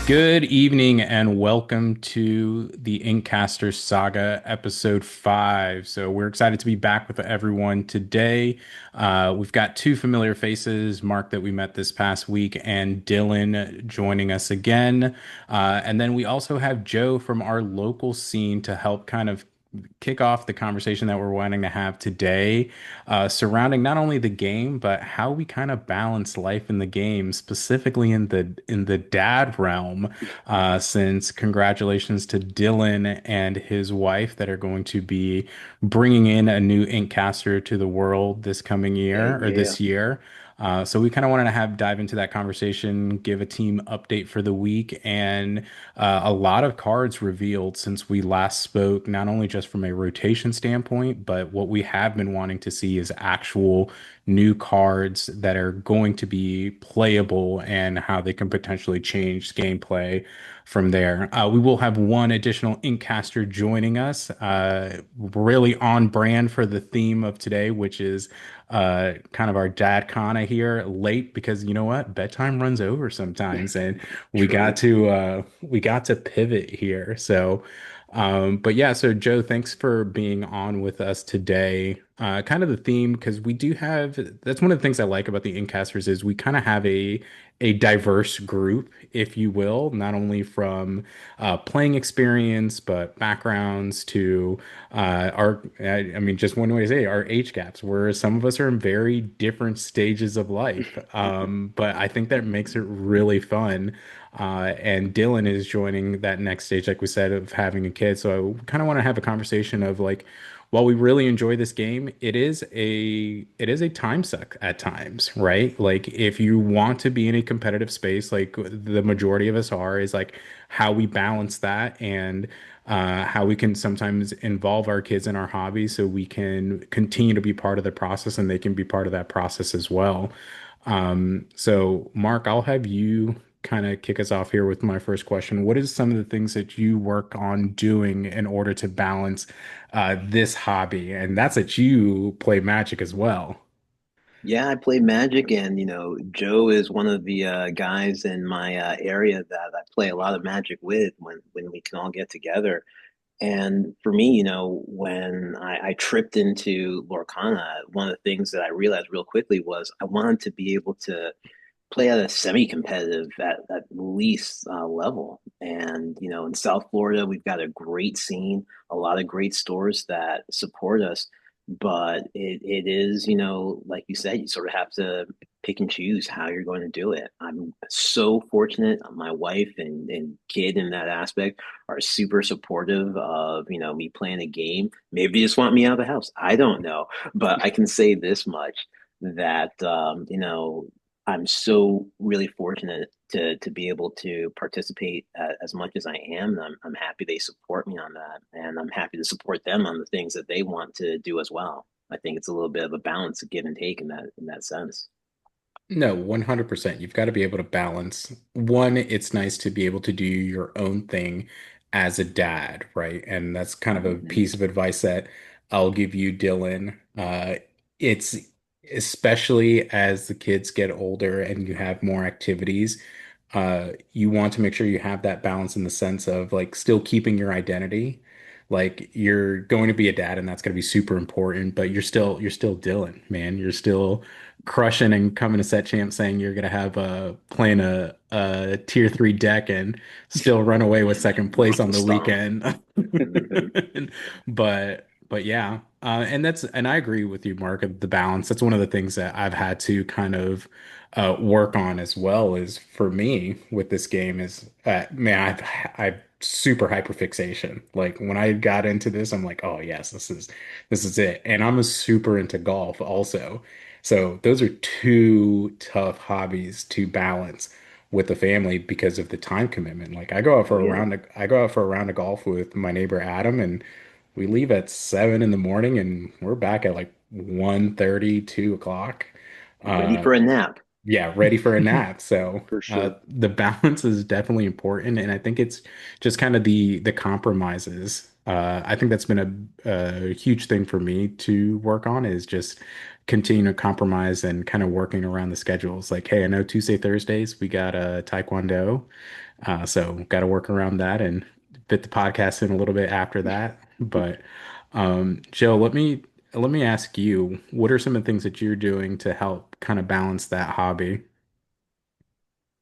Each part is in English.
Good evening and welcome to the InkCasters Saga episode 5. So we're excited to be back with everyone today. We've got two familiar faces, Mark that we met this past week and Dylan joining us again. And then we also have Joe from our local scene to help kind of kick off the conversation that we're wanting to have today, surrounding not only the game but how we kind of balance life in the game, specifically in the dad realm. Since congratulations to Dylan and his wife that are going to be bringing in a new Inkcaster to the world this coming Yeah, year or yeah. this year. So we kind of wanted to have dive into that conversation, give a team update for the week, and a lot of cards revealed since we last spoke, not only just from a rotation standpoint, but what we have been wanting to see is actual new cards that are going to be playable and how they can potentially change gameplay from there. We will have one additional Inkcaster joining us, really on brand for the theme of today, which is kind of our dad Kana here late because you know what? Bedtime runs over sometimes, and True. we got to pivot here. So but yeah, so Joe, thanks for being on with us today. Kind of the theme, because we do have, that's one of the things I like about the Incasters is we kind of have a diverse group, if you will, not only from playing experience, but backgrounds to I mean, just one way to say it, our age gaps, where some of us are in very different stages of life. But I think that makes it really fun. And Dylan is joining that next stage, like we said, of having a kid. So I kind of want to have a conversation of like, while we really enjoy this game, it is a time suck at times, right? Like if you want to be in a competitive space, like the majority of us are, is like how we balance that and how we can sometimes involve our kids in our hobbies so we can continue to be part of the process and they can be part of that process as well. So Mark, I'll have you kind of kick us off here with my first question. What is some of the things that you work on doing in order to balance this hobby? And that's that you play Magic as well. Yeah, I play Magic, and Joe is one of the guys in my area that I play a lot of Magic with when we can all get together. And for me, when I tripped into Lorcana, one of the things that I realized real quickly was I wanted to be able to play at a semi-competitive at least level. And in South Florida, we've got a great scene, a lot of great stores that support us. But it is, like you said, you sort of have to pick and choose how you're going to do it. I'm so fortunate. My wife and kid in that aspect are super supportive of, me playing a game. Maybe they just want me out of the house. I don't know. But I can say this much that I'm so really fortunate to be able to participate as much as I am. And I'm happy they support me on that, and I'm happy to support them on the things that they want to do as well. I think it's a little bit of a balance, of give and take in that sense. No, 100%. You've got to be able to balance. One, it's nice to be able to do your own thing as a dad, right? And that's kind of a Hmm. piece of advice that I'll give you, Dylan. It's especially as the kids get older and you have more activities, you want to make sure you have that balance in the sense of like still keeping your identity. Like you're going to be a dad and that's going to be super important, but you're still Dylan, man. You're still crushing and coming to set champ saying you're gonna have playing a tier 3 deck and still run away with second place Rock on the the stomp. weekend. Hmm. But yeah, and I agree with you, Mark, of the balance. That's one of the things that I've had to kind of work on as well. Is for me with this game is man, I've super hyperfixation. Like when I got into this, I'm like, oh yes, this is it. And I'm a super into golf also. So those are two tough hobbies to balance with the family because of the time commitment. Like Oh yeah. I go out for a round of golf with my neighbor Adam and we leave at 7 in the morning and we're back at like 1:30, 2 o'clock. Ready Uh for a nap. yeah, ready for a nap. So For sure. the balance is definitely important, and I think it's just kind of the compromises. I think that's been a huge thing for me to work on is just continue to compromise and kind of working around the schedules. Like, hey, I know Tuesday, Thursdays we got Taekwondo. So got to work around that and fit the podcast in a little bit after that. But Joe, let me ask you, what are some of the things that you're doing to help kind of balance that hobby?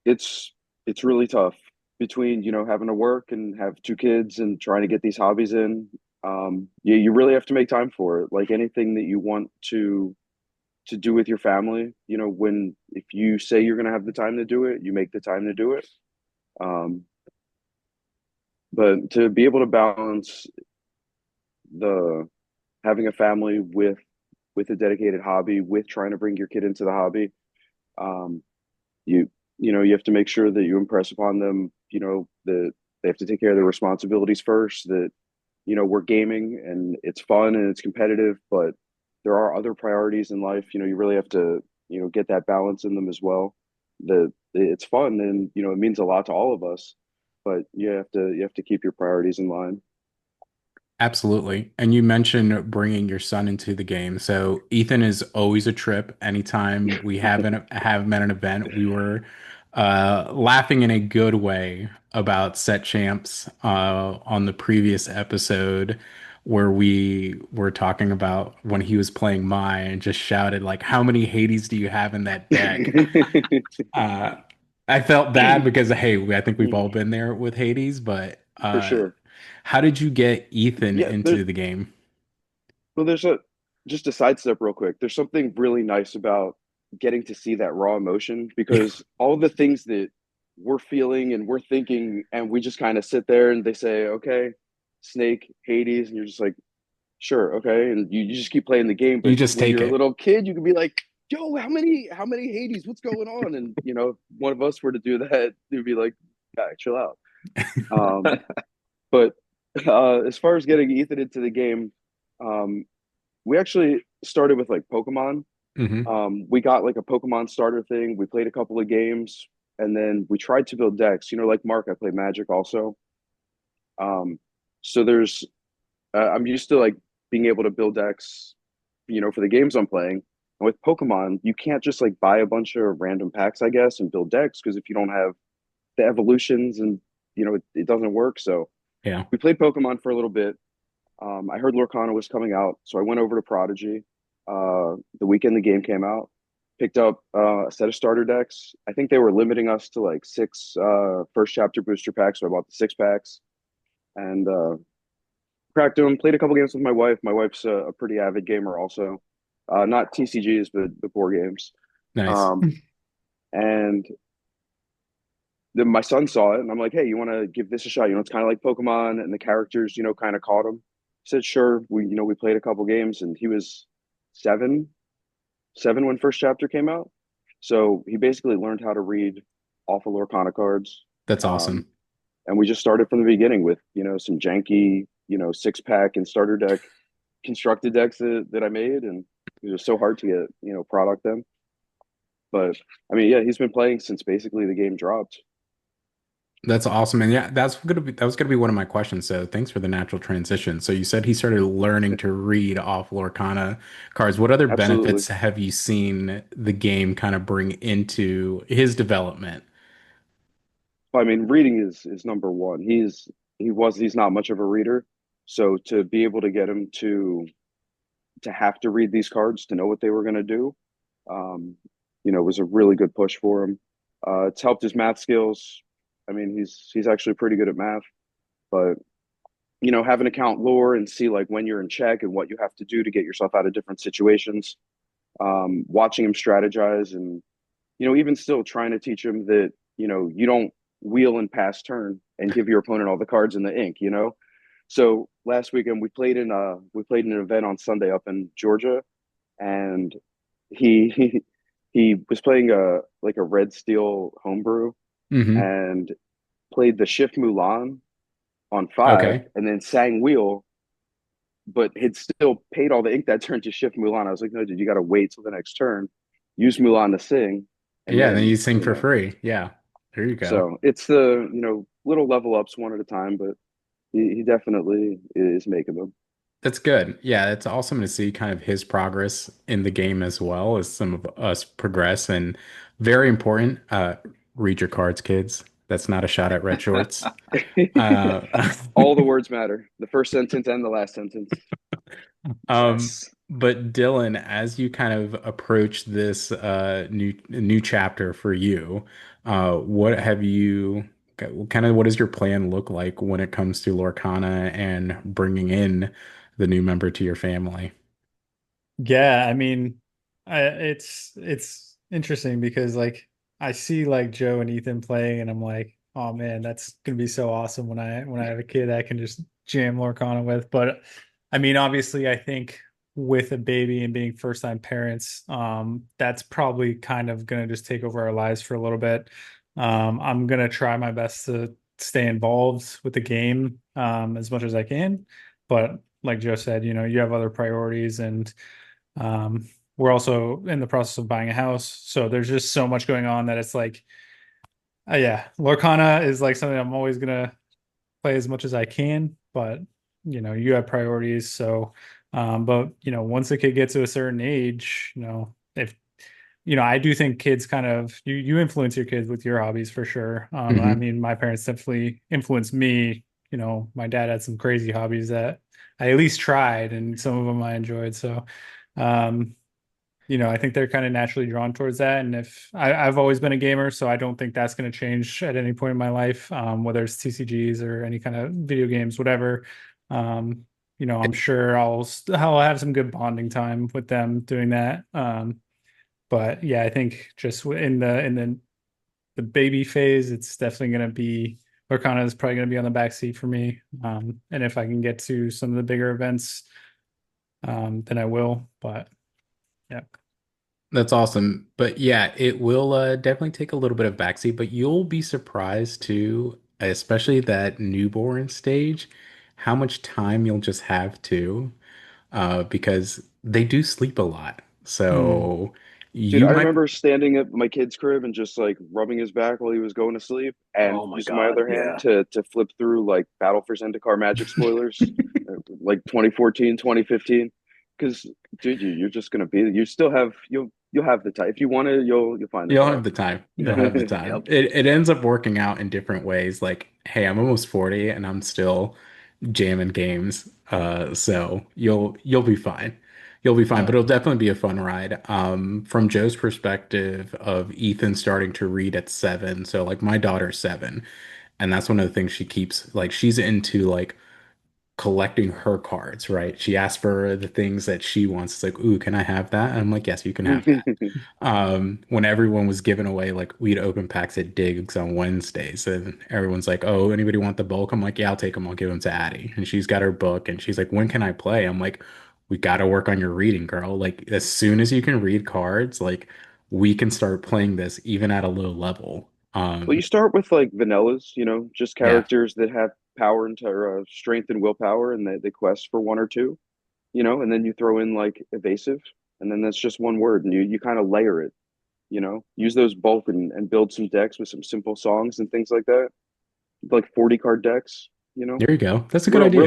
It's it's really tough between, having to work and have two kids and trying to get these hobbies in. You really have to make time for it. Like anything that you want to do with your family, when if you say you're going to have the time to do it, you make the time to do it. Um, but to be able to balance the having a family with a dedicated hobby, with trying to bring your kid into the hobby, um, you you have to make sure that you impress upon them, that they have to take care of their responsibilities first, that we're gaming and it's fun and it's competitive, but there are other priorities in life. You really have to, get that balance in them as well. That it's fun and it means a lot to all of us, but you have to keep your priorities in line. Absolutely. And you mentioned bringing your son into the game. So Ethan is always a trip. Anytime we have him at an event, we were laughing in a good way about set champs on the previous episode where we were talking about when he was playing Mai and just shouted like, "How many Hades do you have in that deck?" Uh, I felt bad because hey, I think we've all been there with Hades, but For sure. how did you get Ethan Yeah, into the game? well, there's a just a sidestep real quick. There's something really nice about getting to see that raw emotion because all the things that we're feeling and we're thinking, and we just kind of sit there and they say, okay, Snake, Hades, and you're just like, sure, okay. And you just keep playing the game. You But just when take you're a it. little kid, you can be like, yo, how many Hades? What's going on? And if one of us were to do that, you'd be like, yeah, chill out. Um, but as far as getting Ethan into the game, um, we actually started with like Pokemon. Hmm. We got like a Pokemon starter thing. We played a couple of games, and then we tried to build decks. Like Mark, I play Magic also. So I'm used to like being able to build decks, for the games I'm playing. And with Pokemon, you can't just like buy a bunch of random packs, I guess, and build decks because if you don't have the evolutions and it doesn't work. So Yeah, we played Pokemon for a little bit. I heard Lorcana was coming out, so I went over to Prodigy the weekend the game came out. Picked up a set of starter decks. I think they were limiting us to like six first chapter booster packs, so I bought the six packs and cracked them. Played a couple games with my wife. My wife's a pretty avid gamer, also, not TCGs but the board games. nice. Um, and then my son saw it, and I'm like, "Hey, you want to give this a shot? It's kind of like Pokemon, and the characters, kind of caught him." He said, "Sure." We played a couple games, and he was seven, seven when first chapter came out. So he basically learned how to read off of Lorcana cards. That's Um, awesome. and we just started from the beginning with, some janky, six pack and starter deck constructed decks that I made. And it was so hard to get, product them. But I mean, yeah, he's been playing since basically the game dropped. That's awesome. And yeah, that was gonna be one of my questions. So thanks for the natural transition. So you said he started learning to read off Lorcana cards. What other Absolutely. benefits have you seen the game kind of bring into his development? I mean, reading is number one. He's not much of a reader. So to be able to get him to have to read these cards to know what they were going to do, um, was a really good push for him. It's helped his math skills. I mean, he's actually pretty good at math, but having to count lore and see like when you're in check and what you have to do to get yourself out of different situations, watching him strategize, and even still trying to teach him that you don't wheel and pass turn and give your opponent all the cards in the ink. So last weekend we played in an event on Sunday up in Georgia, and he he was playing a red steel homebrew Hmm. and played the Shift Mulan on five Okay. and then sang wheel, but had still paid all the ink that turn to Shift Mulan. I was like, no, dude, you got to wait till the next turn, use Mulan to sing, and Yeah, then then you sing for free. Yeah. There you go. so it's the little level ups one at a time, but he definitely is making them. That's good. Yeah, it's awesome to see kind of his progress in the game as well as some of us progress and very important. Read your cards, kids. That's not a shot at red shorts. Uh, All the words matter. The first sentence and the last sentence. Um, Yes. but Dylan, as you kind of approach this new chapter for you, what have you kind of what does your plan look like when it comes to Lorcana and bringing in the new member to your family? Yeah, I mean, it's interesting because like I see like Joe and Ethan playing, and I'm like, oh man, that's gonna be so awesome when I have a kid I can just jam Lorcana with. But I mean, obviously, I think with a baby and being first time parents, that's probably kind of gonna just take over our lives for a little bit. I'm gonna try my best to stay involved with the game as much as I can, but like Joe said, you know, you have other priorities and um, we're also in the process of buying a house. So there's just so much going on that it's like, yeah, Lorcana is like something I'm always gonna play as much as I can, but you know, you have priorities. So, but you know, once a kid gets to a certain age, you know, if you know, I do think kids kind of you influence your kids with your hobbies for sure. I Hmm. mean, my parents definitely influenced me. You know, my dad had some crazy hobbies that I at least tried, and some of them I enjoyed. So, um, you know, I think they're kind of naturally drawn towards that. And if I've always been a gamer, so I don't think that's going to change at any point in my life, whether it's TCGs or any kind of video games, whatever. Um, you know, I'm sure I'll have some good bonding time with them doing that. But yeah, I think just in the baby phase, it's definitely going to be Lorcana is probably going to be on the back seat for me. And if I can get to some of the bigger events, then I will. But yeah. That's awesome. But yeah, it will definitely take a little bit of backseat, but you'll be surprised too, especially that newborn stage, how much time you'll just have to, because they do sleep a lot. Hmm. So Dude, you I might, remember standing at my kid's crib and just like rubbing his back while he was going to sleep and Oh my using my God. other hand Yeah. to flip through like Battle for Zendikar Magic spoilers, like 2014, 2015. Because dude, you're just gonna be you still have you'll have the time. If you want to, you'll find the you'll have time. the time. You'll Yeah. have the time. Yep. It ends up working out in different ways. Like, hey, I'm almost 40 and I'm still jamming games. So you'll be fine. You'll be fine, but Yep. it'll definitely be a fun ride. From Joe's perspective of Ethan starting to read at 7. So like my daughter's 7, and that's one of the things she keeps like she's into like collecting her cards, right? She asks for the things that she wants. It's like, ooh, can I have that? And I'm like, yes, you can have that. When everyone was giving away, like we'd open packs at Digs on Wednesdays, and everyone's like, "Oh, anybody want the bulk?" I'm like, "Yeah, I'll take them. I'll give them to Addie." And she's got her book, and she's like, "When can I play?" I'm like, "We got to work on your reading, girl. Like as soon as you can read cards, like we can start playing this even at a low level." Well, you start with like vanillas, just Yeah, characters that have power and strength and willpower, and they quest for one or two, and then you throw in like evasive, and then that's just one word, and you kind of layer it, use those bulk and build some decks with some simple songs and things like that, like 40 card decks, there you go. That's a good real idea.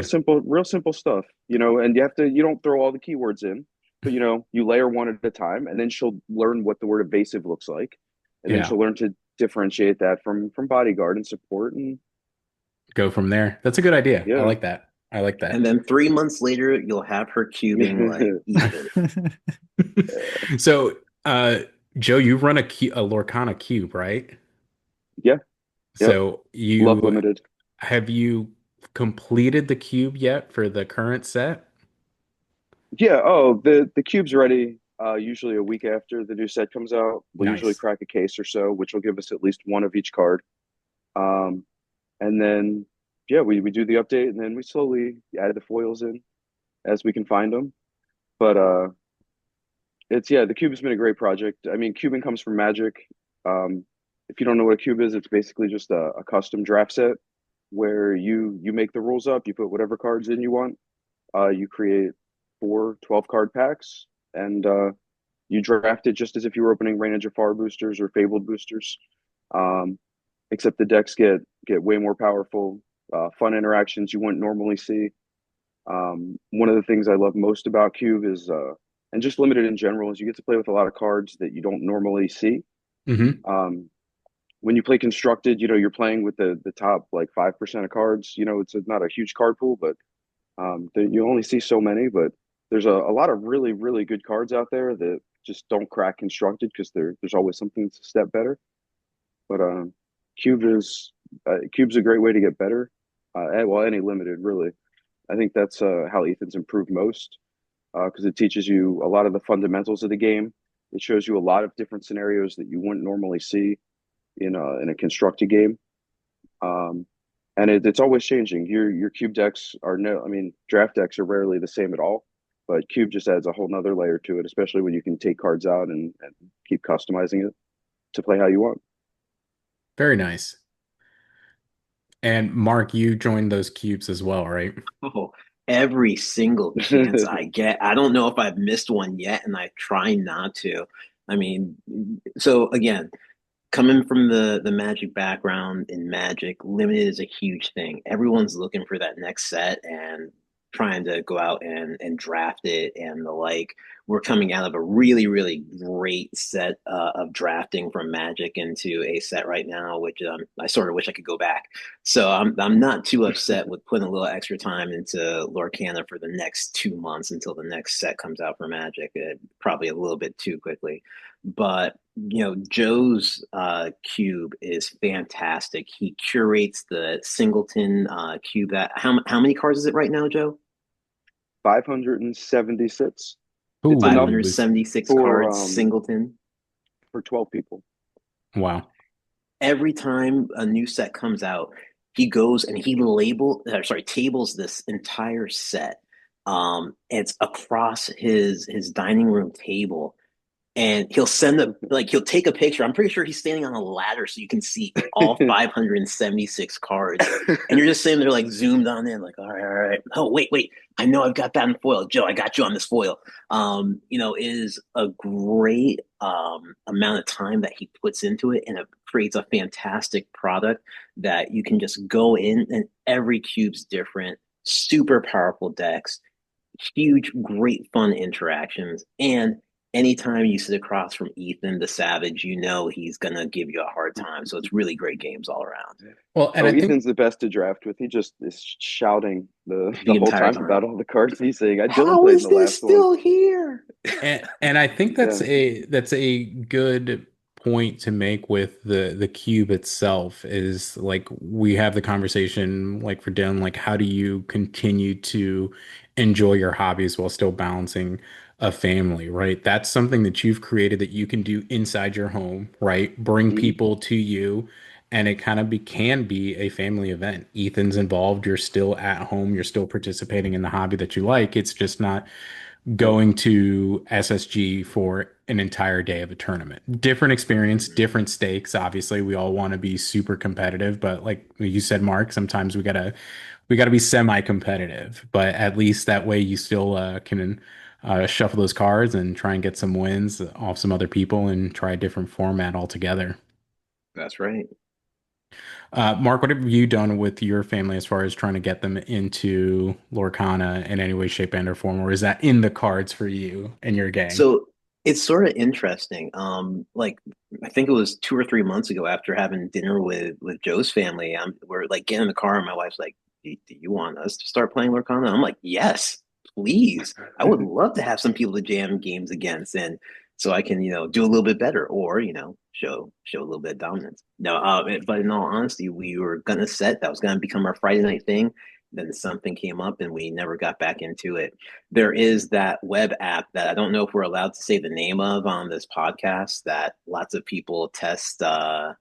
real simple stuff, and you don't throw all the keywords in, but you layer one at a time, and then she'll learn what the word evasive looks like, and then Yeah, she'll learn to differentiate that from bodyguard and support, and go from there. That's a good idea. I yeah. like that. I like And that. then 3 months later, you'll have her cubing like Ethan. So, Joe, you run a Lorcana cube, right? Yeah, yep. So Love you limited. have you completed the cube yet for the current set? Yeah. Oh, the cube's ready. Usually a week after the new set comes out, we'll usually Nice. crack a case or so, which will give us at least one of each card. Um, and then yeah, we do the update, and then we slowly add the foils in as we can find them. But it's yeah, the cube has been a great project. I mean, cubing comes from Magic. If you don't know what a cube is, it's basically just a custom draft set where you make the rules up, you put whatever cards in you want. You create 4 12 card packs, and you draft it just as if you were opening Rain and Jafar boosters or Fabled boosters. Um, Except the decks get way more powerful, fun interactions you wouldn't normally see. One of the things I love most about Cube is, and just limited in general, is you get to play with a lot of cards that you don't normally see. Hmm. Um, when you play constructed, you're playing with the top like 5% of cards. It's not a huge card pool, but you only see so many. But there's a lot of really, really good cards out there that just don't crack constructed because there's always something that's a step better. But cube is cube's a great way to get better. Well, any limited really. I think that's how Ethan's improved most because it teaches you a lot of the fundamentals of the game. It shows you a lot of different scenarios that you wouldn't normally see in a constructed game. Um, and it's always changing. Your cube decks are no, I mean, draft decks are rarely the same at all, but cube just adds a whole nother layer to it, especially when you can take cards out and keep customizing it to play how you want. Very nice. And Mark, you joined those cubes as well, right? Oh, every single chance I get. I don't know if I've missed one yet, and I try not to. I mean, so again, coming from the Magic background in Magic, limited is a huge thing. Everyone's looking for that next set and trying to go out and draft it and the like. We're coming out of a really, really great set of drafting from Magic into a set right now, which I sort of wish I could go back. So I'm not too upset with putting a little extra time into Lorcana for the next 2 months until the next set comes out for Magic. Probably a little bit too quickly, but Joe's cube is fantastic. He curates the singleton cube. That how many cards is it right now, Joe? 576. It's enough Ooh, 576 for cards singleton. 12 people. wow. Every time a new set comes out, he goes and he tables this entire set. It's across his dining room table, and he'll take a picture. I'm pretty sure he's standing on a ladder so you can see all 576 cards. And you're just sitting there like zoomed on in, like, all right, all right. Oh, wait. I know I've got that in foil. Joe, I got you on this foil. It is a great amount of time that he puts into it, and it creates a fantastic product that you can just go in, and every cube's different, super powerful decks, huge, great fun interactions. And anytime you sit across from Ethan the Savage, he's gonna give you a hard time. So it's really great games all around. Well, and Oh, I think Ethan's the best to draft with. He just is shouting the The whole entire time time. about all the cards he's saying. Dylan How played in is the this last one. still here? and I think Yeah. that's a good point to make with the cube itself is like we have the conversation like for Dylan, like how do you continue to enjoy your hobbies while still balancing a family, right? That's something that you've created that you can do inside your home, right? Bring Mhm. people to you, and it kind of can be a family event. Ethan's involved, you're still at home, you're still participating in the hobby that you like. It's just not going to SSG for an entire day of a tournament. Different experience, Mhm. different stakes. Obviously, we all want to be super competitive, but like you said, Mark, sometimes we gotta be semi-competitive. But at least that way you still can shuffle those cards and try and get some wins off some other people and try a different format altogether. That's right. Mark, what have you done with your family as far as trying to get them into Lorcana in any way, shape, and or form, or is that in the cards for you and your gang? So it's sort of interesting. Like I think it was 2 or 3 months ago after having dinner with Joe's family, we're like getting in the car and my wife's like, do you want us to start playing Lorcana? I'm like, yes, please. I would love to have some people to jam games against, and so I can, do a little bit better, or, show a little bit of dominance. No, but in all honesty, we were gonna set that was gonna become our Friday night thing. Then something came up and we never got back into it. There is that web app that I don't know if we're allowed to say the name of on this podcast that lots of people test and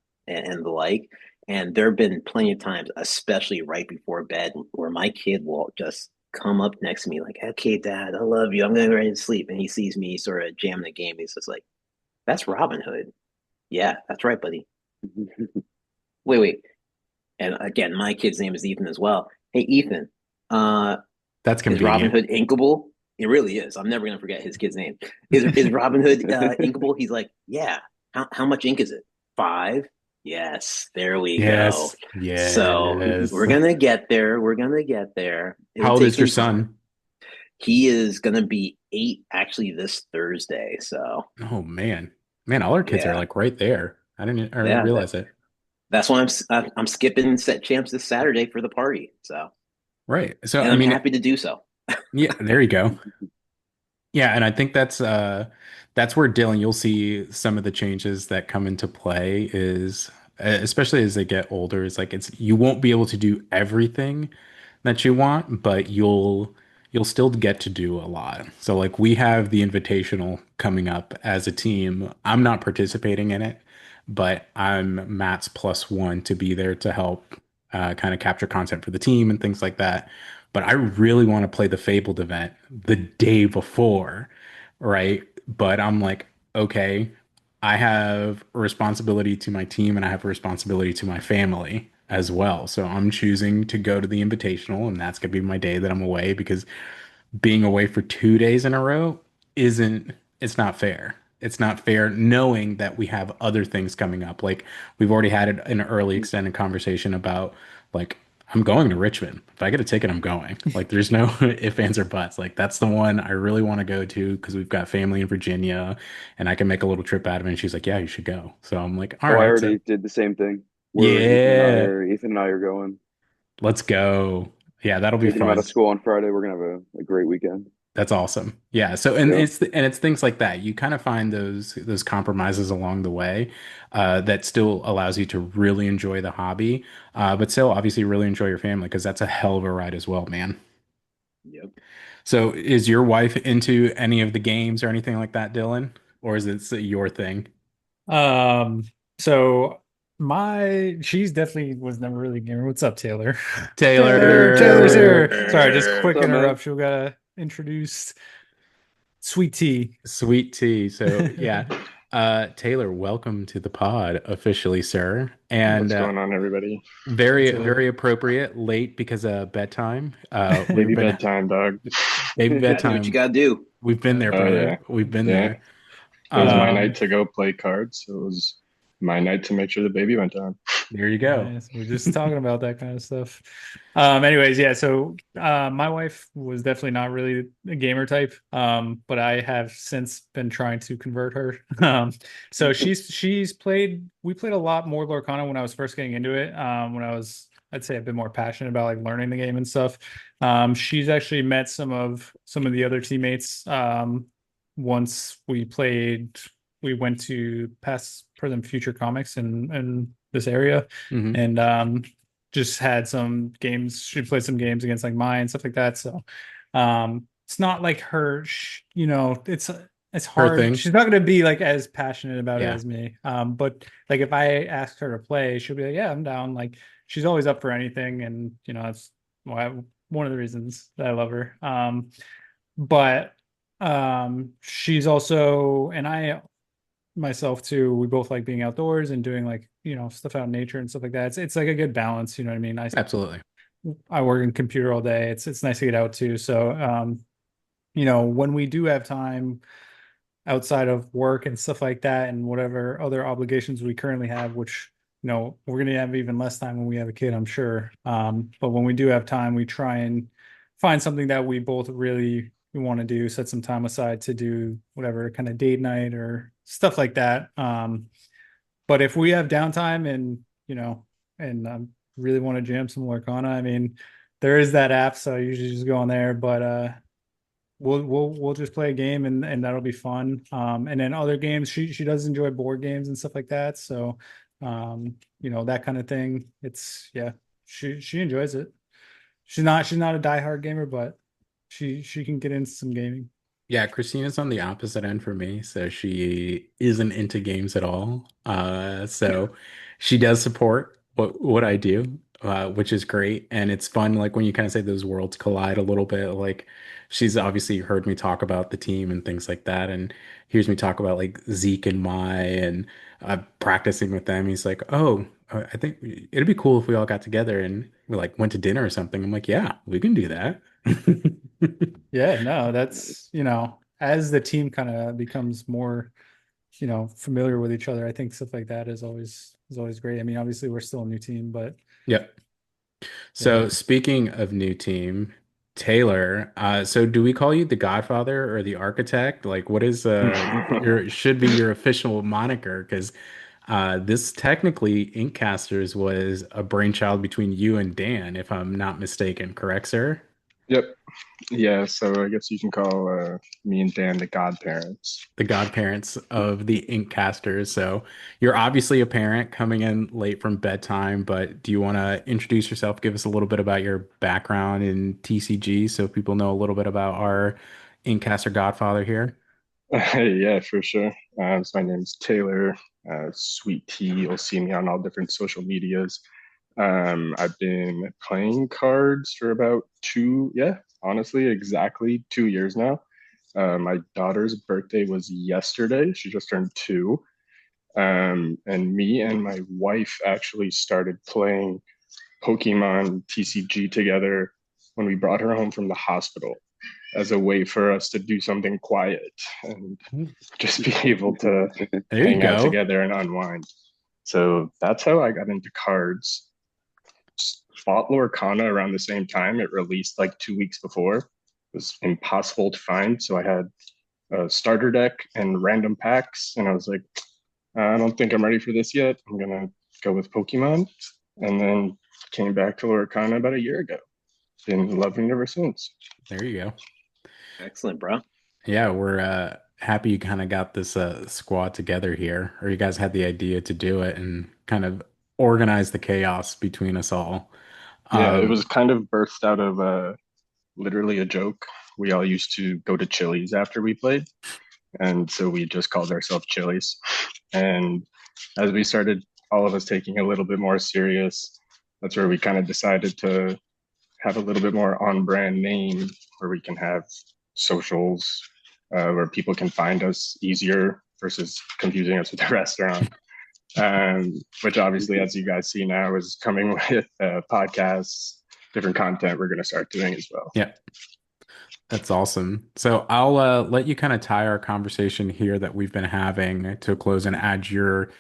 the like. And there have been plenty of times, especially right before bed, where my kid will just come up next to me like, "Okay, Dad, I love you. I'm going to ready to sleep." And he sees me sort of jamming the game. He's just like, "That's Robin Hood." Yeah, that's right, buddy. Wait. And again, my kid's name is Ethan as well. Hey, Ethan, uh, That's is Robin convenient. Hood inkable? It really is. I'm never gonna forget his kid's name. Is Robin Hood inkable? He's like, yeah. How much ink is it? 5. Yes, there we go. Yes, So yes. we're gonna get there. We're gonna get there. It'll How old take is your some time. son? He is gonna be 8 actually this Thursday. So Oh man, man, all our kids are yeah, like right there. I didn't yeah. realize it. That's why I'm skipping set champs this Saturday for the party. So, Right. So and I I'm mean, happy to do so. yeah, there you go. Yeah, and I think that's where Dylan, you'll see some of the changes that come into play is especially as they get older, is like it's you won't be able to do everything that you want, but you'll still get to do a lot. So like we have the invitational coming up as a team. I'm not participating in it, but I'm Matt's plus one to be there to help kind of capture content for the team and things like that. But I really want to play the Fabled event the day before, right? But I'm like, okay, I have a responsibility to my team and I have a responsibility to my family as well. So I'm choosing to go to the invitational, and that's gonna be my day that I'm away because being away for 2 days in a row isn't it's not fair. It's not fair knowing that we have other things coming up. Like we've already had an early extended conversation about like I'm going to Richmond. If I get a ticket, I'm going. Like there's no ifs, ands, or buts. Like that's the one I really want to go to because we've got family in Virginia and I can make a little trip out of it. And she's like, yeah, you should go. So I'm like, all Oh, I right. So already did the same thing. Where yeah, Ethan and I are going. let's go. Yeah, that'll be Taking him out fun. of school on Friday. We're gonna have a great weekend. That's awesome. Yeah. So Yeah. and it's things like that. You kind of find those compromises along the way that still allows you to really enjoy the hobby, but still obviously really enjoy your family because that's a hell of a ride as well, man. Yep. So is your wife into any of the games or anything like that, Dylan? Or is it your thing? Um, so she's definitely was never really a gamer. What's up, Taylor? Taylor's Taylor, here. Sorry, just What's quick up, man? interruption. We gotta introduce Sweet Tea. sweet tea. So yeah, Taylor, welcome to the pod officially, sir. And What's going on, everybody? very, It's very a appropriate. Late because of bedtime. We've Baby been bedtime, dog. baby Gotta do what you bedtime. gotta do. We've been yeah. there, Oh brother. yeah, We've been yeah. there. It was my night Um, to go play cards. So it was my night to make sure the baby went down. there you go. Nice. We're just talking about that kind of stuff. Anyways, yeah, so my wife was definitely not really a gamer type. But I have since been trying to convert her. So she's played we played a lot more Lorcana when I was first getting into it. When I was I'd say a bit more passionate about like learning the game and stuff. She's actually met some of the other teammates. Once we went to past present future comics in this area Hmm. and just had some games. She played some games against like mine, stuff like that. So it's not like her, it's Her hard. thing. She's not going to be like as passionate about it Yeah, as me. But like if I ask her to play, she'll be like, yeah, I'm down. Like she's always up for anything. And, that's why one of the reasons that I love her. But she's also, and I myself too, we both like being outdoors and doing like stuff out in nature and stuff like that. It's like a good balance, you know what I mean. absolutely. I work in computer all day. It's nice to get out too. So when we do have time outside of work and stuff like that and whatever other obligations we currently have, which we're gonna have even less time when we have a kid, I'm sure. But when we do have time, we try and find something that we both really want to do, set some time aside to do whatever kind of date night or stuff like that. But if we have downtime and really want to jam some Lorcana, I mean, there is that app, so I usually just go on there. But we'll just play a game and that'll be fun. And then other games, she does enjoy board games and stuff like that. So that kind of thing. It's yeah, she enjoys it. She's not a diehard gamer, but she can get into some gaming. Yeah, Christina's on the opposite end for me, so she isn't into games at all. So she does support what I do, which is great, and it's fun. Like when you kind of say those worlds collide a little bit. Like she's obviously heard me talk about the team and things like that, and hears me talk about like Zeke and Mai and practicing with them. He's like, "Oh, I think it'd be cool if we all got together and we like went to dinner or something." I'm like, "Yeah, we can do that." Yeah, no, that's, as the team kind of becomes more, familiar with each other, I think stuff like that is always great. I mean, obviously we're still a new team, but Yep. yeah. So speaking of new team, Taylor, so do we call you the Godfather or the Architect? Like what is your should be your official moniker? Because This technically, InkCasters was a brainchild between you and Dan, if I'm not mistaken, correct, sir? Yep. Yeah, so I guess you can call me and Dan the godparents. The godparents of the InkCasters. So you're obviously a parent coming in late from bedtime, but do you want to introduce yourself, give us a little bit about your background in TCG so people know a little bit about our InkCaster godfather here? Yeah, for sure. So my name's Taylor, Sweet Tea. You'll see me on all different social medias. I've been playing cards for about yeah, honestly, exactly 2 years now. My daughter's birthday was yesterday. She just turned two. And me and my wife actually started playing Pokemon TCG together when we brought her home from the hospital as a way for us to do something quiet and just be able to There you hang out go. together and unwind. So that's how I got into cards. Bought Lorcana around the same time. It released like 2 weeks before. It was impossible to find. So I had a starter deck and random packs. And I was like, I don't think I'm ready for this yet. I'm going to go with Pokemon. And then came back to Lorcana about a year ago. Been loving it ever since. There you go. Excellent, bro. Yeah, we're happy you kind of got this squad together here, or you guys had the idea to do it and kind of organize the chaos between us all. Yeah, it Um, was kind of birthed out of literally a joke. We all used to go to Chili's after we played, and so we just called ourselves Chili's. And as we started, all of us taking a little bit more serious, that's where we kind of decided to have a little bit more on-brand name, where we can have socials, where people can find us easier versus confusing us with the restaurant. Which obviously, as you guys see now, is coming with podcasts, different content we're going to start doing as well. yeah, that's awesome. So I'll let you kind of tie our conversation here that we've been having to a close and add your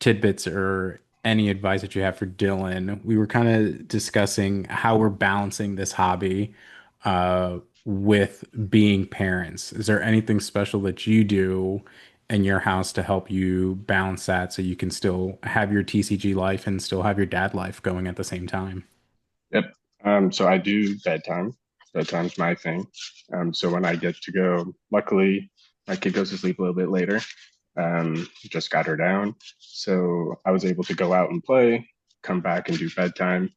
tidbits or any advice that you have for Dylan. We were kind of discussing how we're balancing this hobby with being parents. Is there anything special that you do in your house to help you balance that so you can still have your TCG life and still have your dad life going at the same time? Yep. So I do bedtime. Bedtime's my thing. So when I get to go, luckily my kid goes to sleep a little bit later. Just got her down. So I was able to go out and play, come back and do bedtime.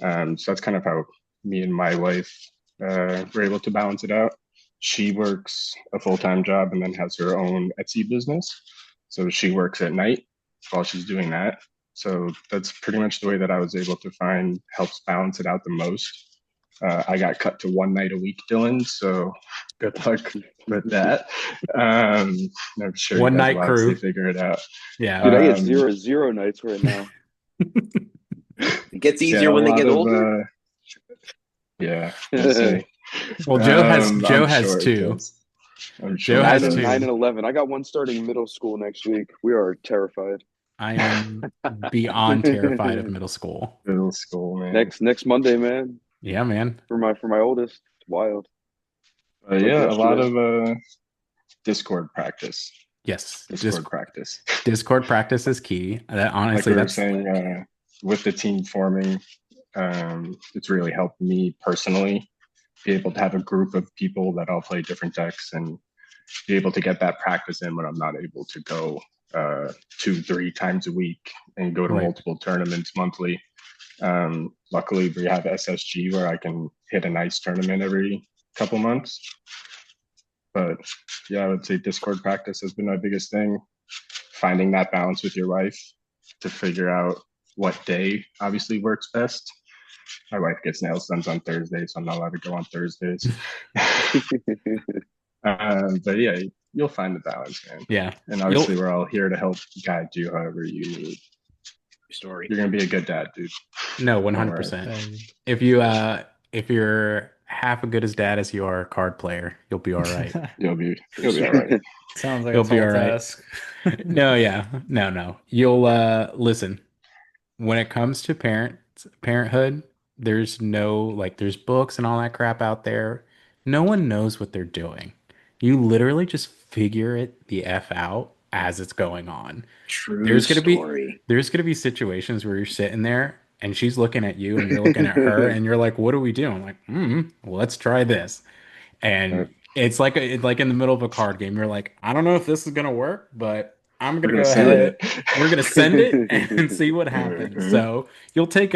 So that's kind of how me and my wife were able to balance it out. She works a full-time job and then has her own Etsy business. So she works at night while she's doing that. So that's pretty much the way that I was able to find helps balance it out the most. I got cut to one night a week, Dylan. So good luck with that. I'm sure you One guys night will obviously crew. figure it out. Yeah. Dude, I get Um, zero nights right now. It gets yeah, easier a when they lot get of older. yeah, we'll see. Well, Joe I'm has sure it two. does. I'm Joe sure it Nine has and does. nine two. and 11. I got one starting middle school next week. We are terrified. I am beyond terrified of middle school. Middle school, man. Next Monday, man. Yeah, man. For my oldest. It's wild. But Like yeah, a lot yesterday. of Discord practice. Yes. Discord practice. Discord practice is key. That Like honestly, we were that's saying, with the team forming, it's really helped me personally be able to have a group of people that all play different decks and be able to get that practice in when I'm not able to go 2, 3 times a week and go to right. multiple tournaments monthly. Luckily, we have SSG where I can hit a nice tournament every couple months. But yeah, I would say Discord practice has been my biggest thing. Finding that balance with your wife to figure out what day obviously works best. My wife gets nails done on Thursdays, so I'm not allowed to go on Thursdays. But yeah, you'll find the balance, man. Yeah. And You'll obviously, we're all here to help guide you however you need. Story. You're gonna be a good dad, dude. no Don't worry. 100%. Hey. If you're half as good as dad as you are a card player, you'll be all right. You'll be all right. Sounds like You'll a be tall all right. task. No, yeah. No. You'll listen. When it comes to parenthood, there's no like there's books and all that crap out there. No one knows what they're doing. You literally just figure it the F out as it's going on. True There's gonna be story. there's gonna be situations where you're sitting there and she's looking at you and you're looking at her and you're like, what do we do? I'm like, let's try this. Uh, And it's like like in the middle of a card game. You're like, I don't know if this is gonna work, but I'm we're gonna gonna go send ahead. it. We're gonna send it and see what happens. Hmm. So you'll take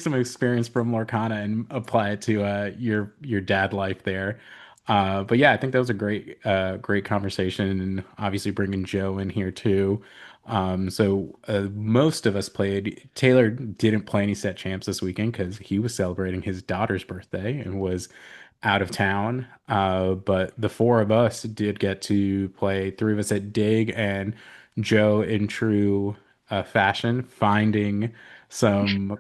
some experience from Lorcana and apply it to your dad life there. But yeah, I think that was a great conversation, and obviously bringing Joe in here too. Most of us played. Taylor didn't play any set champs this weekend because he was celebrating his daughter's birthday and was out of town. But the four of us did get to play. Three of us at Dig, and Joe, in true fashion, finding some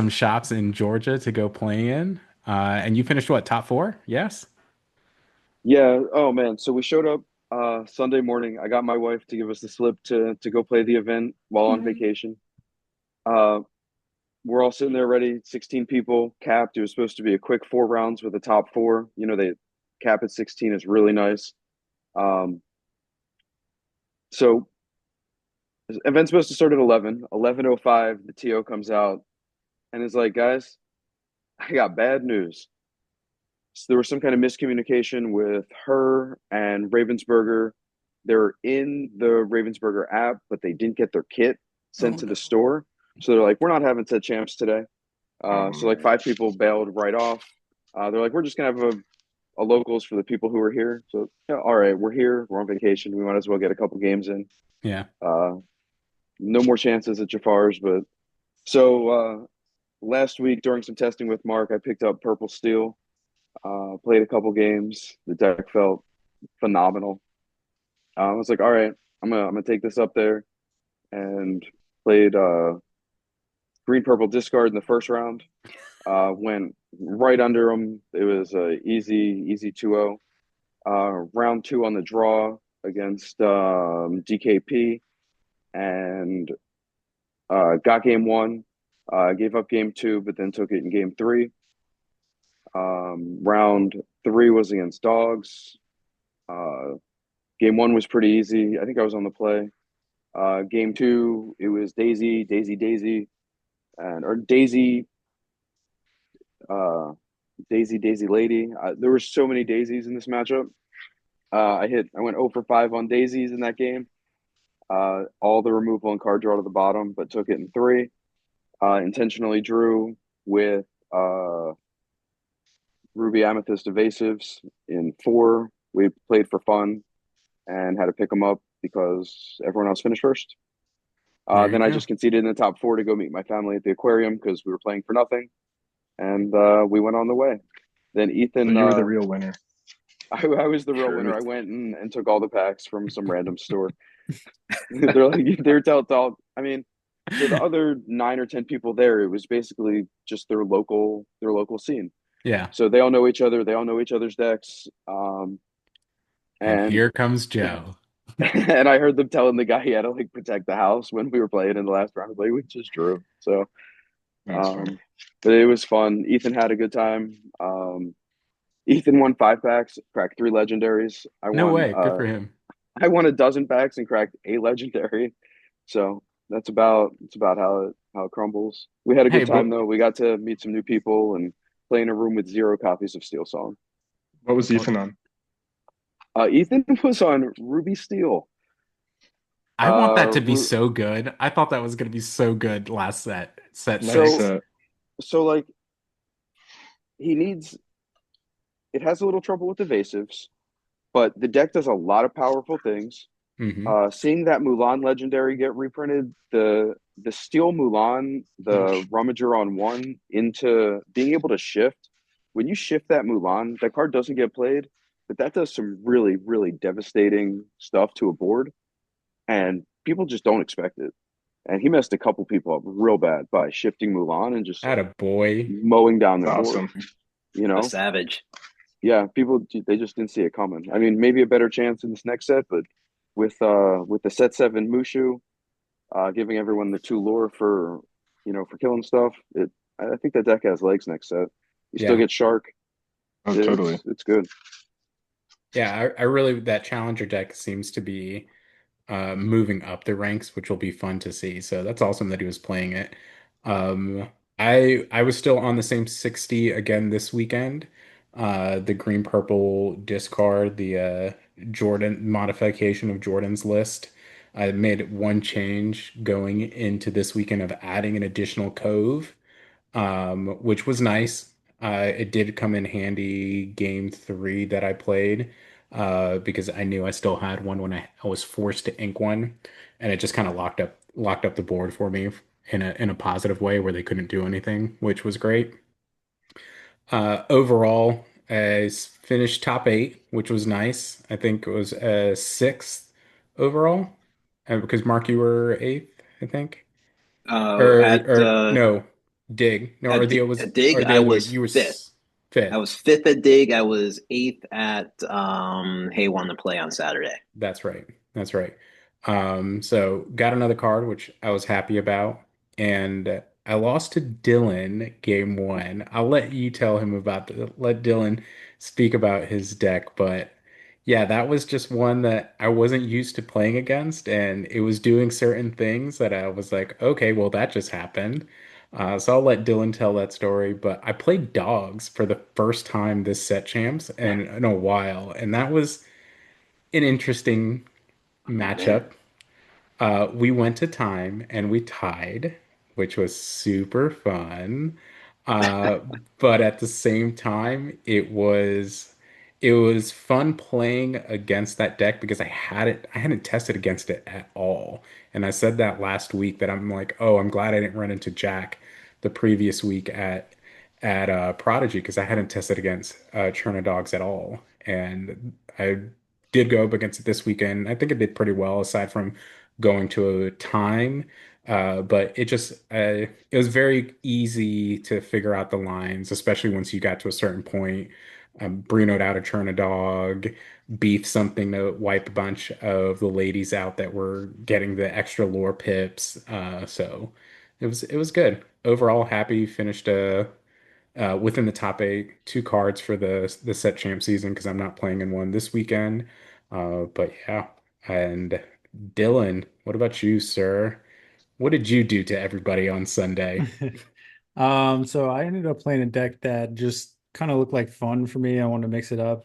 shops in Georgia to go play in. And you finished what, top four? Yes. Yeah. Oh man. So we showed up Sunday morning. I got my wife to give us the slip to go play the event while on Mhm. vacation. Uh, we're all sitting there ready, 16 people capped. It was supposed to be a quick 4 rounds with the top four. You know, they cap at 16 is really nice. Um, so event's supposed to start at 11. 11:05, the TO comes out and is like, guys, I got bad news. So there was some kind of miscommunication with her and Ravensburger. They're in the Ravensburger app, but they didn't get their kit Oh sent to the no. store. So they're like, we're not having set champs today. Oh So like man. 5 people bailed right off. They're like, we're just gonna have a locals for the people who are here. So yeah, all right, we're here, we're on vacation. We might as well get a couple games in. Yeah. Uh, no more chances at Jafar's, but so last week during some testing with Mark, I picked up Purple Steel. Played a couple games. The deck felt phenomenal. I was like, all right, I'm gonna take this up there and played green purple discard in the first round. Went right under him. It was a easy 2-0. Round two on the draw against DKP and got game one. Gave up game two, but then took it in game three. Round three was against Dogs. Uh, Game one was pretty easy. I think I was on the play. Game two, it was Daisy, and or uh, Daisy Lady. There were so many daisies in this matchup. I went 0 for 5 on daisies in that game. All the removal and card draw to the bottom, but took it in three. Intentionally drew with Ruby Amethyst Evasives in four. We played for fun and had to pick them up because everyone else finished first. There you Then I go. just conceded in the top four to go meet my family at the aquarium because we were playing for nothing, and we went on the way. Then So Ethan, you were the real winner. I was the real winner. I Truth. went and took all the packs from some random store. They're like they're tell. I mean, so the other 9 or 10 people there, it was basically just their local scene. Yeah. So they all know each other. They all know each other's decks. And And here comes Joe. and I heard them telling the guy he had to like protect the house when we were playing in the last round. I was like, we just drew. So, That's funny. um, but it was fun. Ethan had a good time. Ethan won 5 packs, cracked 3 legendaries. No way. Good for him. I won a dozen packs and cracked a legendary. So that's about how it crumbles. We had a Hey, good but time though. We got to meet some new people and play in a room with 0 copies of Steel Song. What was well, Ethan on? Ethan was on Ruby Steel. I want that to be Ru- so good. I thought that was going to be so good last set Nice. so six. so like he needs it has a little trouble with evasives, but the deck does a lot of powerful things. Hmm. Seeing that Mulan legendary get reprinted, the Steel Mulan, the Rummager on one into being able to shift. When you shift that Mulan, that card doesn't get played, but that does some really, really devastating stuff to a board, and people just don't expect it. And he messed a couple people up real bad by shifting Mulan and just like Atta boy. mowing down It's their board. awesome. You A know, savage. yeah, people they just didn't see it coming. I mean, maybe a better chance in this next set, but with the set seven Mushu, giving everyone the two lore for for killing stuff. I think that deck has legs next set. You still Yeah. get Shark. Oh, totally. It's good. Yeah. I really, that challenger deck seems to be moving up the ranks, which will be fun to see. So that's awesome that he was playing it. Um, I was still on the same 60 again this weekend. The green purple discard, the Jordan modification of Jordan's list. I made one change going into this weekend of adding an additional cove, which was nice. It did come in handy game three that I played, because I knew I still had one when I was forced to ink one, and it just kind of locked up the board for me in a positive way where they couldn't do anything, which was great. Overall, I finished top eight, which was nice. I think it was sixth overall, because Mark, you were eighth, I think. Uh, Or no, dig. No, at Dig, I was you were fifth. I fifth. was fifth at Dig. I was eighth at Hey Wanna Play on Saturday. That's right. That's right. So got another card, which I was happy about, and I lost to Dylan game one. I'll let you tell him let Dylan speak about his deck, but yeah, that was just one that I wasn't used to playing against, and it was doing certain things that I was like, okay, well, that just happened. So I'll let Dylan tell that story, but I played dogs for the first time this set champs and in a while, and that was an interesting Oh man. matchup. We went to time and we tied, which was super fun. Uh, but at the same time, it was fun playing against that deck because I hadn't tested against it at all. And I said that last week that I'm like, oh, I'm glad I didn't run into Jack the previous week at Prodigy because I hadn't tested against Churna Dogs at all. And I did go up against it this weekend. I think it did pretty well aside from going to a time. But it was very easy to figure out the lines, especially once you got to a certain point. Bruno'd out a turn a dog, beef something to wipe a bunch of the ladies out that were getting the extra lore pips. So it was good. Overall, happy finished within the top eight, two cards for the set champ season because I'm not playing in one this weekend. But yeah, and Dylan, what about you, sir? What did you do to everybody on Sunday? So I ended up playing a deck that just kind of looked like fun for me. I wanted to mix it up.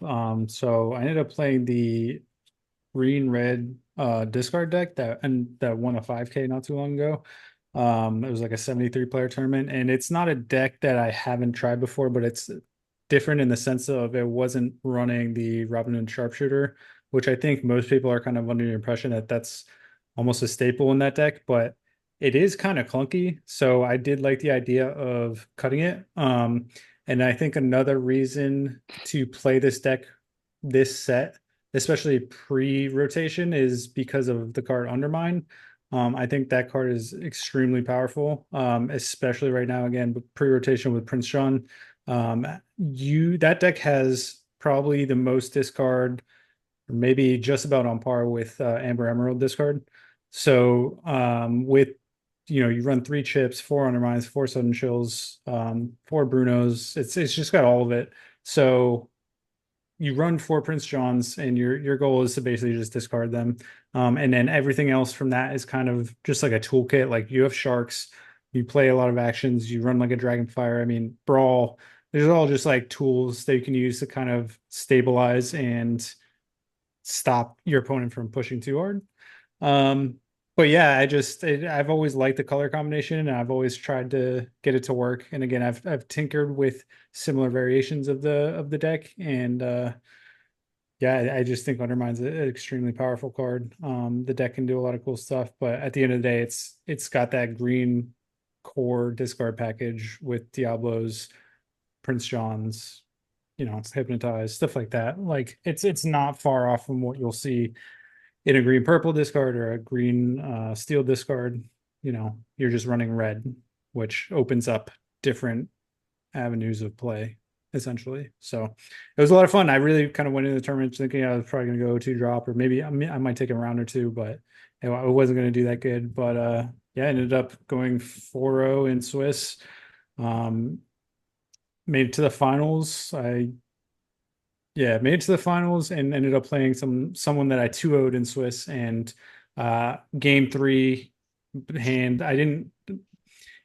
So I ended up playing the green red discard deck that won a 5K not too long ago. It was like a 73 player tournament, and it's not a deck that I haven't tried before, but it's different in the sense of it wasn't running the Robin Hood Sharpshooter, which I think most people are kind of under the impression that that's almost a staple in that deck, but it is kind of clunky. So I did like the idea of cutting it. And I think another reason to play this deck this set, especially pre-rotation, is because of the card Undermine. I think that card is extremely powerful, especially right now. Again, pre-rotation with Prince John, that deck has probably the most discard, or maybe just about on par with Amber Emerald discard. So with you run three chips, four undermines, four sudden chills, four Brunos. It's just got all of it. So you run four Prince Johns, and your goal is to basically just discard them. And then everything else from that is kind of just like a toolkit. Like you have sharks, you play a lot of actions, you run like a Dragonfire. I mean, Brawl. There's all just like tools that you can use to kind of stabilize and stop your opponent from pushing too hard. Um, but yeah, I've always liked the color combination, and I've always tried to get it to work. And again, I've tinkered with similar variations of the deck, and yeah, I just think Undermine's an extremely powerful card. The deck can do a lot of cool stuff, but at the end of the day, it's got that green core discard package with Diablos, Prince Johns, Hypnotize, stuff like that. Like it's not far off from what you'll see in a green purple discard or a green steel discard. You're just running red, which opens up different avenues of play essentially. So it was a lot of fun. I really kind of went into the tournament thinking I was probably going to go two drop, or maybe I might take a round or two, but I wasn't going to do that good. But yeah, I ended up going 4-0 in Swiss. Made it to the finals. Made it to the finals and ended up playing someone that I 2-0'd in Swiss, and Game three hand, I didn't.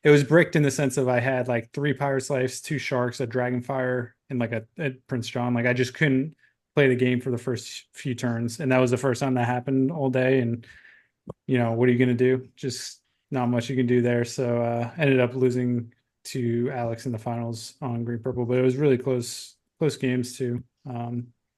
It was bricked in the sense of I had like three Pirate's Lives, two Sharks, a Dragonfire, and like a Prince John. Like I just couldn't play the game for the first few turns, and that was the first time that happened all day. And what are you going to do? Just not much you can do there. So ended up losing to Alex in the finals on Green Purple, but it was really close games too.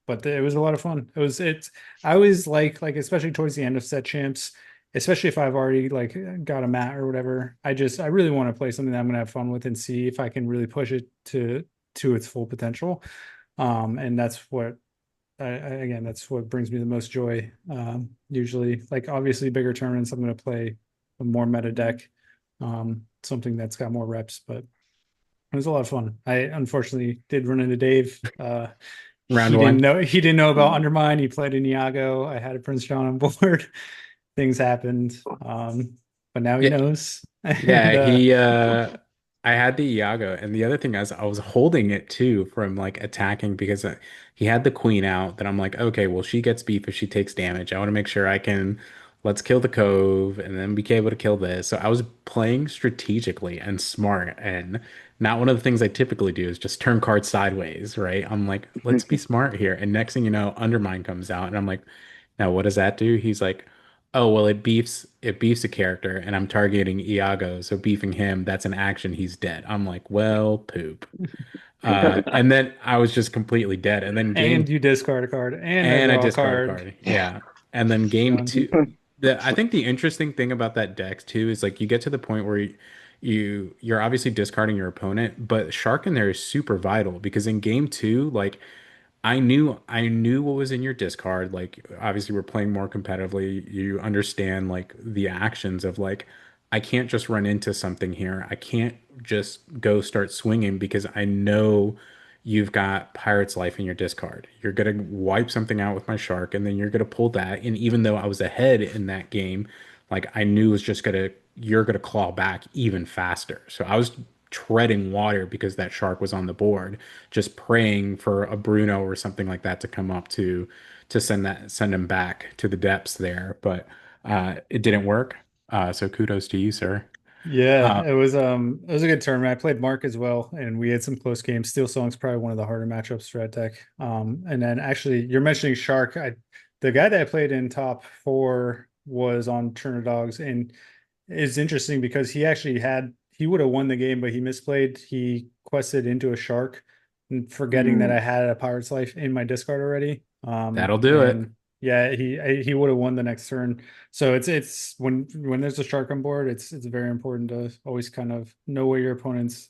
But it was a lot of fun. I always like especially towards the end of set champs, especially if I've already like got a mat or whatever. I really want to play something that I'm gonna have fun with and see if I can really push it to its full potential. And that's what again, that's what brings me the most joy. Usually, like obviously bigger tournaments, I'm going to play a more meta deck, something that's got more reps. But it was a lot of fun. I unfortunately did run into Dave. Round one. He didn't know about Undermine. He played in Iago. I had a Prince John on board. Things happened, but now he Yeah, knows. And yeah, I had the Iago, and the other thing is I was holding it too from like attacking because he had the queen out. That I'm like, okay, well she gets beef if she takes damage. I want to make sure I can let's kill the cove and then be able to kill this. So I was playing strategically and smart, and not one of the things I typically do is just turn cards sideways, right? I'm like, let's be smart here. And next thing you know, Undermine comes out, and I'm like, now what does that do? He's like, oh, well, it beefs a character and I'm targeting Iago, so beefing him, that's an action, he's dead. I'm like, well, poop. And then I was just completely dead. And then and game you discard a card, and I and I draw a discard a card. card. Yeah. And then game Done. two, I think the interesting thing about that deck too is like you get to the point where you're obviously discarding your opponent, but Shark in there is super vital because in game two, like I knew what was in your discard. Like obviously we're playing more competitively. You understand like the actions of like I can't just run into something here. I can't just go start swinging because I know you've got Pirate's Life in your discard. You're gonna wipe something out with my shark and then you're gonna pull that. And even though I was ahead in that game, like I knew it was just gonna you're gonna claw back even faster. So I was treading water because that shark was on the board just praying for a Bruno or something like that to come up to send him back to the depths there. But it didn't work. So kudos to you, sir. Yeah, Uh, it was a good tournament. I played Mark as well, and we had some close games. Steel Song's probably one of the harder matchups for that deck. And then actually you're mentioning Shark. The guy that I played in top four was on Turner Dogs, and it's interesting because he would have won the game, but he misplayed. He quested into a Shark, and forgetting that Mm. I had a Pirate's Life in my discard already. that'll do it. And yeah, he would have won the next turn. So it's when there's a shark on board, it's very important to always kind of know what your opponents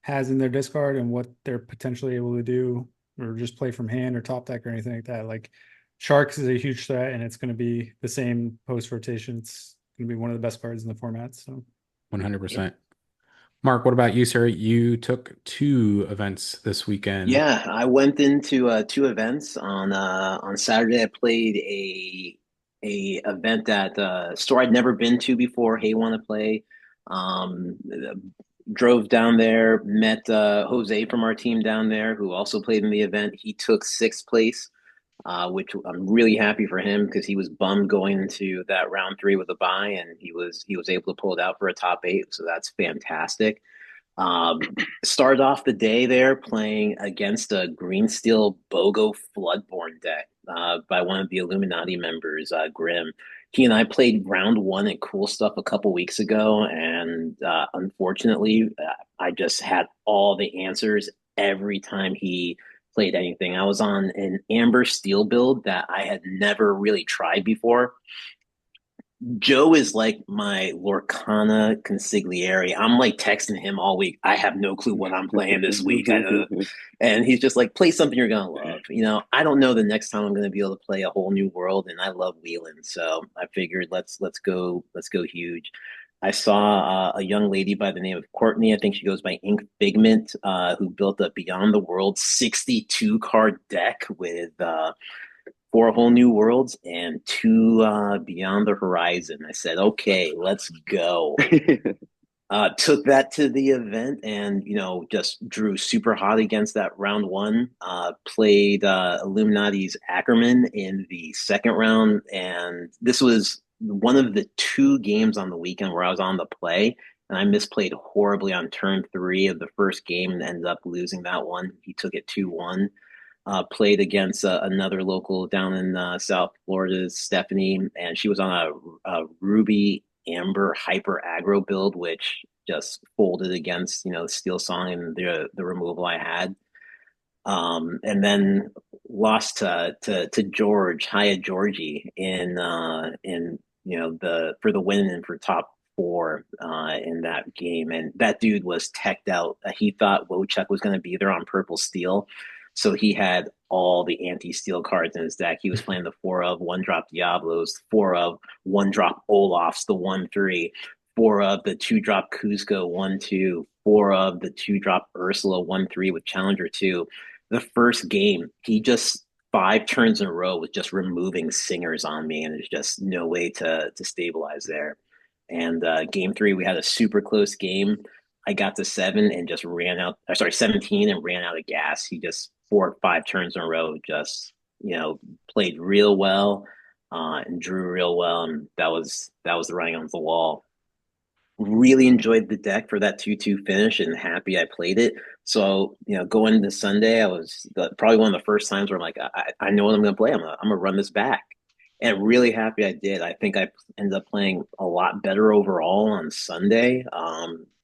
has in their discard and what they're potentially able to do, or just play from hand or top deck or anything like that. Like sharks is a huge threat, and it's going to be the same post rotation. It's going to be one of the best cards in the format. So 100%. Mark, what about you, sir? You took two events this weekend. Yeah, I went into two events on Saturday. I played a event at a store I'd never been to before. Hey, want to play? Um, Drove down there, met Jose from our team down there, who also played in the event. He took sixth place, which I'm really happy for him because he was bummed going into that round three with a bye, and he was able to pull it out for a top eight. So that's fantastic. Um, Started off the day there playing against a Green Steel BOGO Floodborn deck by one of the Illuminati members, Grim. He and I played round one at Cool Stuff a couple weeks ago, and unfortunately, I just had all the answers every time he played anything. I was on an Amber Steel build that I had never really tried before. Joe is like my Lorcana consigliere. I'm like texting him all week. I have no clue what I'm playing this week. And he's just like, play something you're gonna love. I don't know the next time I'm gonna be able to play a whole new world, and I love wheeling. So I figured let's go huge. I saw a young lady by the name of Courtney. I think she goes by Ink Figment, who built a Beyond the World 62 card deck with four whole new worlds and two Beyond the Horizon. I said, okay, let's go. Took that to the event and just drew super hot against that round one. Played Illuminati's Ackerman in the second round, and this was one of the two games on the weekend where I was on the play, and I misplayed horribly on turn three of the first game and ended up losing that one. He took it 2-1. Played against another local down in South Florida, Stephanie, and she was on a Ruby Amber Hyper Aggro build, which just folded against Steel Song and the removal I had. And then lost to George Hyatt Georgie in the for the win and for top four in that game, and that dude was teched out. He thought Wojciech was going to be there on purple steel, so he had all the anti-steel cards in his deck. He was playing the 4 of 1-drop Diablos, 4 of 1-drop Olafs, the 1/3, 4 of the 2-drop Cusco 1/2, 4 of the 2-drop Ursula 1/3 with Challenger 2. The first game, he just 5 turns in a row was just removing singers on me, and there's just no way to stabilize there. And game three, we had a super close game. I got to 7 and just ran out. Sorry, 17 and ran out of gas. He just 4 or 5 turns in a row just played real well and drew real well, and that was the writing on the wall. Really enjoyed the deck for that 2-2 finish and happy I played it. So, going into Sunday, I was probably one of the first times where I'm like, I know what I'm going to play. I'm gonna run this back. And really happy I did. I think I ended up playing a lot better overall on Sunday.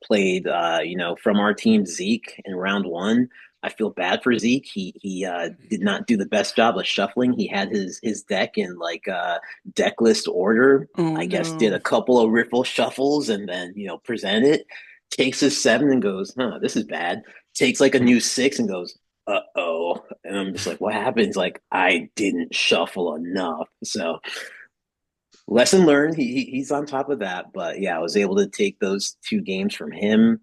Played, from our team, Zeke in round one. I feel bad for Zeke. He did not do the best job of shuffling. He had his deck in like deck list order. Oh I guess did no. a couple of riffle shuffles and then present it. Takes his 7 and goes, huh, this is bad. Takes like a new 6 and goes, uh-oh. And I'm just like, what happens? Like, I didn't shuffle enough. So lesson learned. He's on top of that. But yeah, I was able to take those 2 games from him.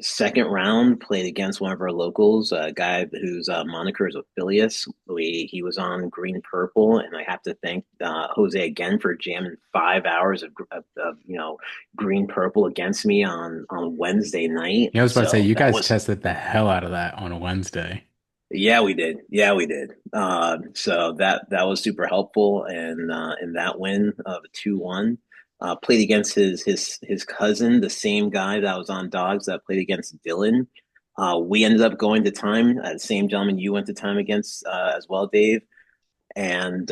Second round, played against one of our locals, a guy whose moniker is Ophilius. He was on green purple, and I have to thank Jose again for jamming 5 hours of green purple against me on Wednesday night. Yeah, I was about to say So you that guys was tested the hell out of that on a Wednesday. yeah, we did. Yeah, we did. So that was super helpful, and in that win of a 2-1, played against his cousin, the same guy that was on Dogs that played against Dylan. We ended up going to time. The same gentleman you went to time against as well, Dave. And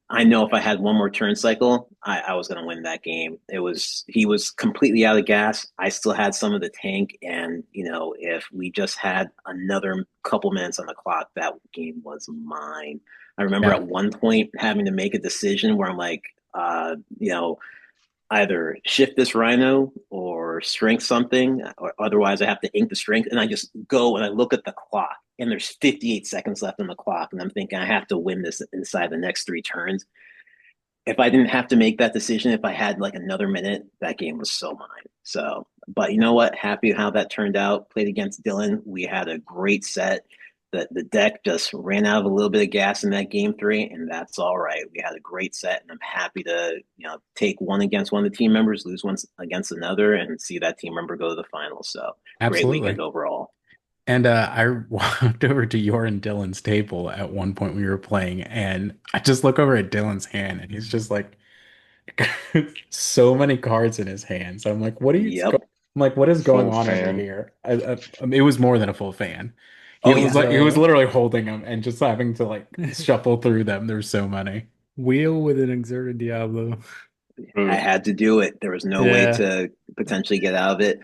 I know if I had one more turn cycle, I was going to win that game. He was completely out of gas. I still had some of the tank, and if we just had another couple minutes on the clock, that game was mine. I remember Yeah. at one point having to make a decision where I'm like, either shift this rhino or strength something, or otherwise I have to ink the strength. And I just go and I look at the clock, and there's 58 seconds left on the clock, and I'm thinking I have to win this inside the next 3 turns. If I didn't have to make that decision, if I had like another minute, that game was so mine. So, but you know what? Happy how that turned out. Played against Dylan. We had a great set. The deck just ran out of a little bit of gas in that game three, and that's all right. We had a great set, and I'm happy to take one against one of the team members, lose one against another, and see that team member go to the finals. So great weekend Absolutely. overall. And I walked over to your and Dylan's table at one point when we were playing, and I just look over at Dylan's hand, and he's just like so many cards in his hands. I'm like, Yep. I'm like, what is going Full on over fan. here? It was more than a full fan. Oh He was yeah. like, he was The literally holding them and just having to like shuffle through them. There's so many. wheel with an exerted Diablo. I Mm. had to do it. There was no way Yeah. to potentially get out of it.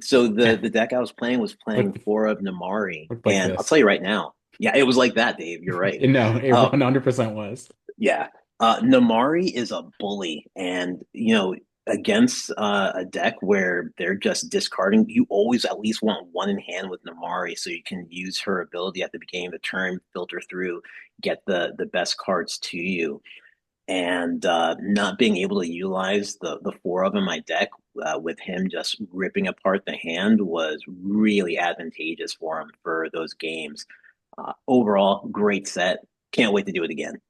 So the Yeah, the deck I was playing was playing looked 4 of Namari, looked like and I'll this. tell you right now, yeah, it was like that, Dave. You're right. No, it Uh, 100% was. yeah, Namari is a bully, and against a deck where they're just discarding, you always at least want one in hand with Namari, so you can use her ability at the beginning of the turn, filter through, get the best cards to you, and not being able to utilize the 4 of them in my deck with him just ripping apart the hand was really advantageous for him for those games. Overall, great set. Can't wait to do it again.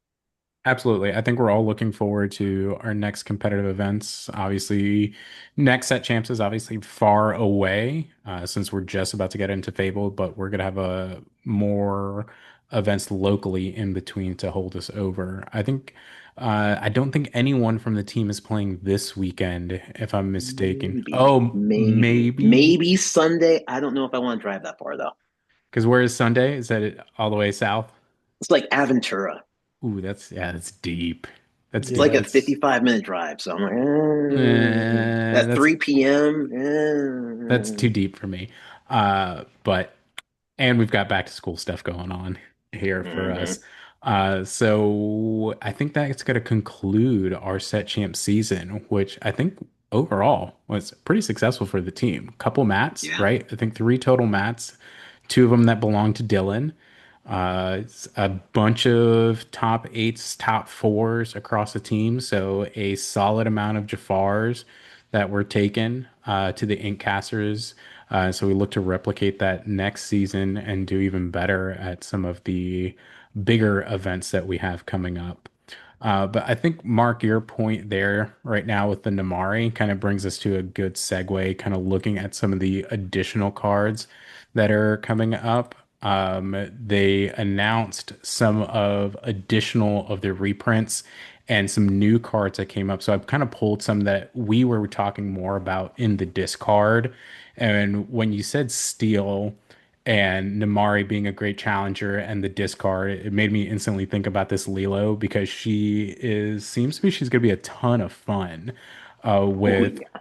Absolutely. I think we're all looking forward to our next competitive events. Obviously, next set champs is obviously far away since we're just about to get into Fabled, but we're going to have more events locally in between to hold us over. I think I don't think anyone from the team is playing this weekend, if I'm mistaken. Maybe, Oh, maybe, maybe maybe Sunday. I don't know if I want to drive that far though. because where is Sunday? Is that it all the way south? It's like Aventura. Ooh, that's yeah, that's deep. That's It's like deep. a That's 55-minute drive. So I'm like, at that's 3 p.m. that's too deep for me. But and we've got back to school stuff going on here for us. Mhm. So I think that's going to conclude our set champ season, which I think overall was pretty successful for the team. Couple mats, Yeah. right? I think three total mats, two of them that belong to Dylan. A bunch of top eights, top fours across the team. So a solid amount of Jafars that were taken to the Inkcasters. So we look to replicate that next season and do even better at some of the bigger events that we have coming up. But I think, Mark, your point there right now with the Namari kind of brings us to a good segue, kind of looking at some of the additional cards that are coming up. They announced some of additional of their reprints and some new cards that came up. So I've kind of pulled some that we were talking more about in the discard. And when you said steel and Namari being a great challenger and the discard, it made me instantly think about this Lilo because she is seems to be she's going to be a ton of fun Oh with yeah.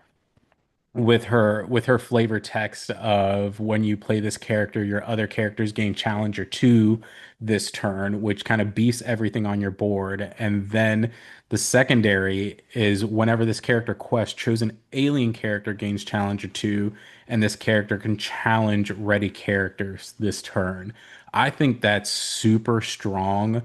her flavor text of when you play this character, your other characters gain Challenger 2 this turn, which kind of beefs everything on your board. And then the secondary is whenever this character quest, chosen alien character gains Challenger 2, and this character can challenge ready characters this turn. I think that's super strong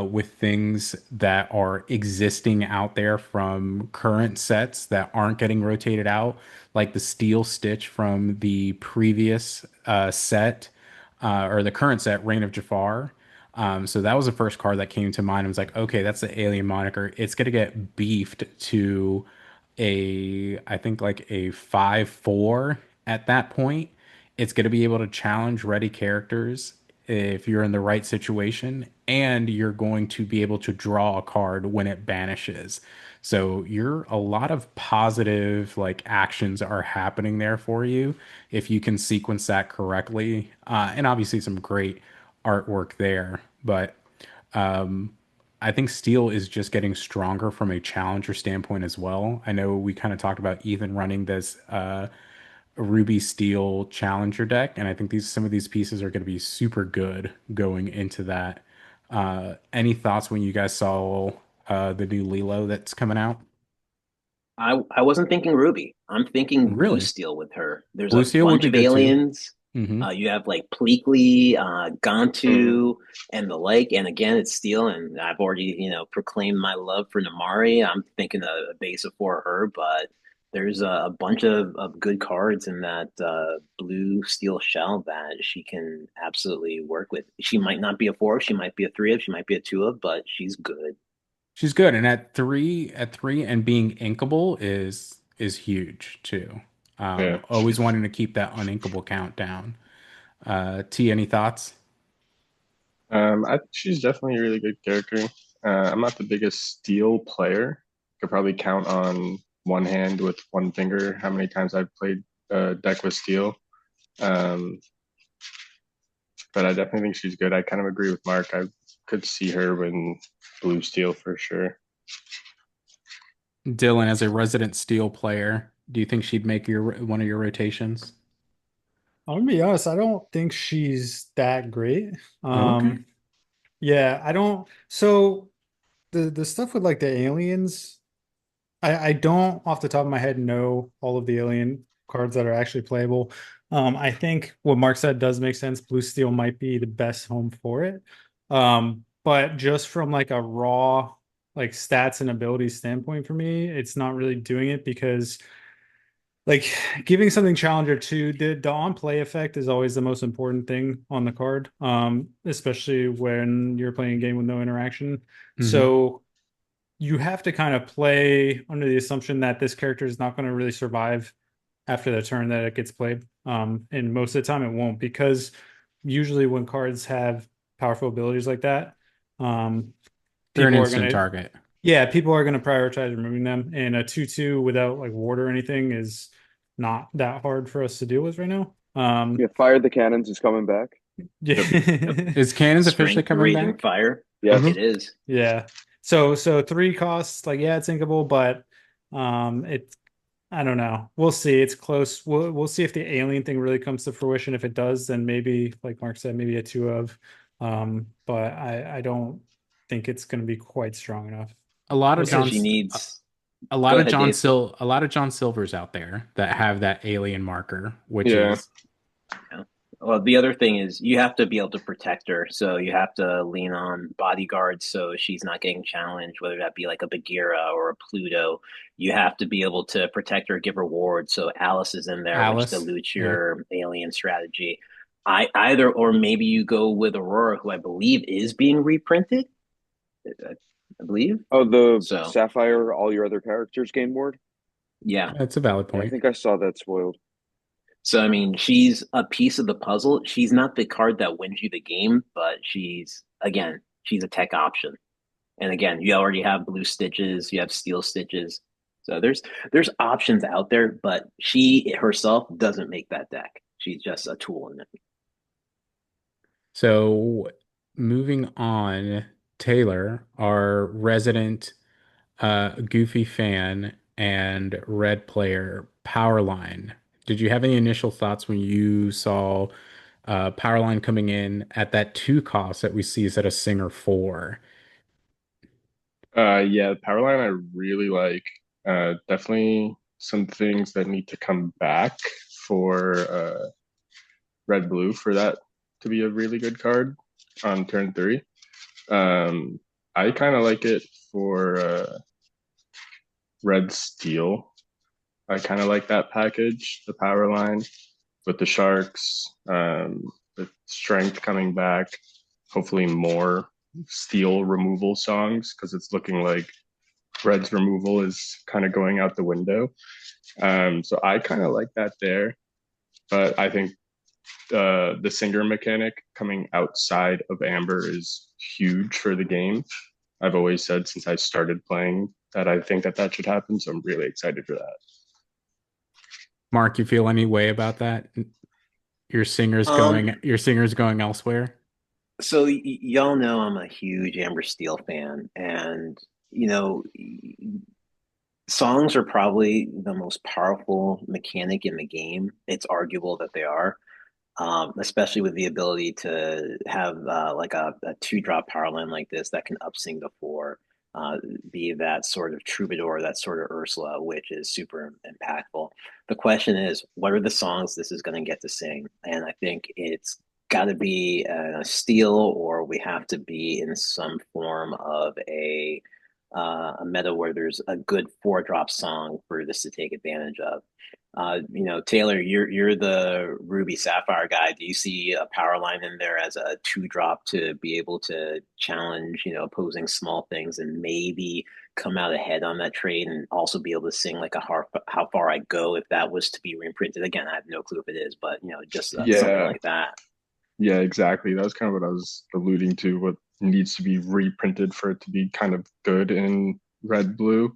with things that are existing out there from current sets that aren't getting rotated out, like the Steel Stitch from the previous set or the current set, Reign of Jafar. So that was the first card that came to mind. I was like, okay, that's the alien moniker. It's gonna get beefed to I think like a 5/4 at that point. It's going to be able to challenge ready characters if you're in the right situation, and you're going to be able to draw a card when it banishes. So you're a lot of positive like actions are happening there for you if you can sequence that correctly. And obviously some great artwork there, but I think Steel is just getting stronger from a challenger standpoint as well. I know we kind of talked about Ethan running this Ruby Steel challenger deck, and I think some of these pieces are going to be super good going into that. Any thoughts when you guys saw the new Lilo that's coming out? I wasn't thinking Ruby. I'm thinking Blue Really? Steel with her. There's Blue a Steel would bunch be of good too. aliens. Hmm. You have like Pleakley, Mhm. Gantu, and the like. And again, it's Steel. And I've already, proclaimed my love for Namari. I'm thinking a base of four her, but there's a bunch of good cards in that blue steel shell that she can absolutely work with. She might not be a four, she might be a three of, she might be a two of, but she's good. She's good, and at three, and being inkable is huge too. Yeah. Always wanting to keep that uninkable count down. T, any thoughts? I think she's definitely a really good character. I'm not the biggest steel player. Could probably count on one hand with one finger how many times I've played a deck with steel. Um, but I definitely think she's good. I kind of agree with Mark. I could see her win blue steel for sure. Dylan, as a resident steel player, do you think she'd make your one of your rotations? I'm gonna be honest, I don't think she's that great. Okay. Yeah, I don't. So the stuff with like the aliens, I don't off the top of my head know all of the alien cards that are actually playable. I think what Mark said does make sense. Blue Steel might be the best home for it. But just from like a raw like stats and ability standpoint for me, it's not really doing it because like giving something challenger to the on play effect is always the most important thing on the card, especially when you're playing a game with no interaction. Hmm. So you have to kind of play under the assumption that this character is not going to really survive after the turn that it gets played. And most of the time it won't, because usually when cards have powerful abilities like that, They're an people are instant gonna target. Yeah, people are going to prioritize removing them, and a 2/2 without like ward or anything is not that hard for us to deal with right now. Yeah, Fire the Cannons is coming back. Yep. Yep. Yeah. Is Cannons officially Strength coming Raging back? Fire. Yes. It is. Yeah. So 3 costs, like yeah, it's inkable, but it I don't know. We'll see. It's close. We'll see if the alien thing really comes to fruition. If it does, then maybe, like Mark said, maybe a two of. But I don't think it's going to be quite strong enough. A lot We'll of see. Because If she John's needs. a Go lot of ahead, Dave. A lot of John Silvers out there that have that alien marker, which Yeah. is Yeah. Well, the other thing is you have to be able to protect her. So you have to lean on bodyguards so she's not getting challenged, whether that be like a Bagheera or a Pluto. You have to be able to protect her, give her ward. So Alice is in there, which Alice. dilutes Yeah. your alien strategy. I either or maybe you go with Aurora, who I believe is being reprinted. I believe. Oh, the So Sapphire, all your other characters game board. yeah. That's a valid Yeah, I point. think I saw that spoiled. So I mean, she's a piece of the puzzle. She's not the card that wins you the game, but she's a tech option. And again, you already have blue stitches, you have steel stitches. So there's options out there, but she herself doesn't make that deck. She's just a tool in it. So moving on, Taylor, our resident Goofy fan and Red player, Powerline. Did you have any initial thoughts when you saw Powerline coming in at that 2 cost that we see is at a Singer 4? Yeah, the power line I really like. Definitely some things that need to come back for red blue for that to be a really good card on turn three. Um, I kind of like it for red steel. I kind of like that package, the power line with the sharks, the strength coming back, hopefully more steel removal songs because it's looking like Red's removal is kind of going out the window. So I kind of like that there, but I think the singer mechanic coming outside of Amber is huge for the game. I've always said since I started playing that I think that that should happen, so I'm really excited for that. Mark, you feel any way about that? Um, Your singer's going elsewhere? so y'all know I'm a huge Amber Steel fan, and you know, songs are probably the most powerful mechanic in the game. It's arguable that they are. Especially with the ability to have like a two drop power line like this that can upsing to four, be that sort of troubadour, that sort of Ursula, which is super impactful. The question is, what are the songs this is going to get to sing? And I think it's got to be a steal, or we have to be in some form of a meta where there's a good four drop song for this to take advantage of. Taylor, you're the Ruby Sapphire guy. Do you see a power line in there as a two drop to be able to challenge, opposing small things and maybe come out ahead on that trade and also be able to sing like a how far I go if that was to be reprinted? Again, I have no clue if it is, but just something Yeah, like that. yeah, exactly. That was kind of what I was alluding to. What needs to be reprinted for it to be kind of good in red blue.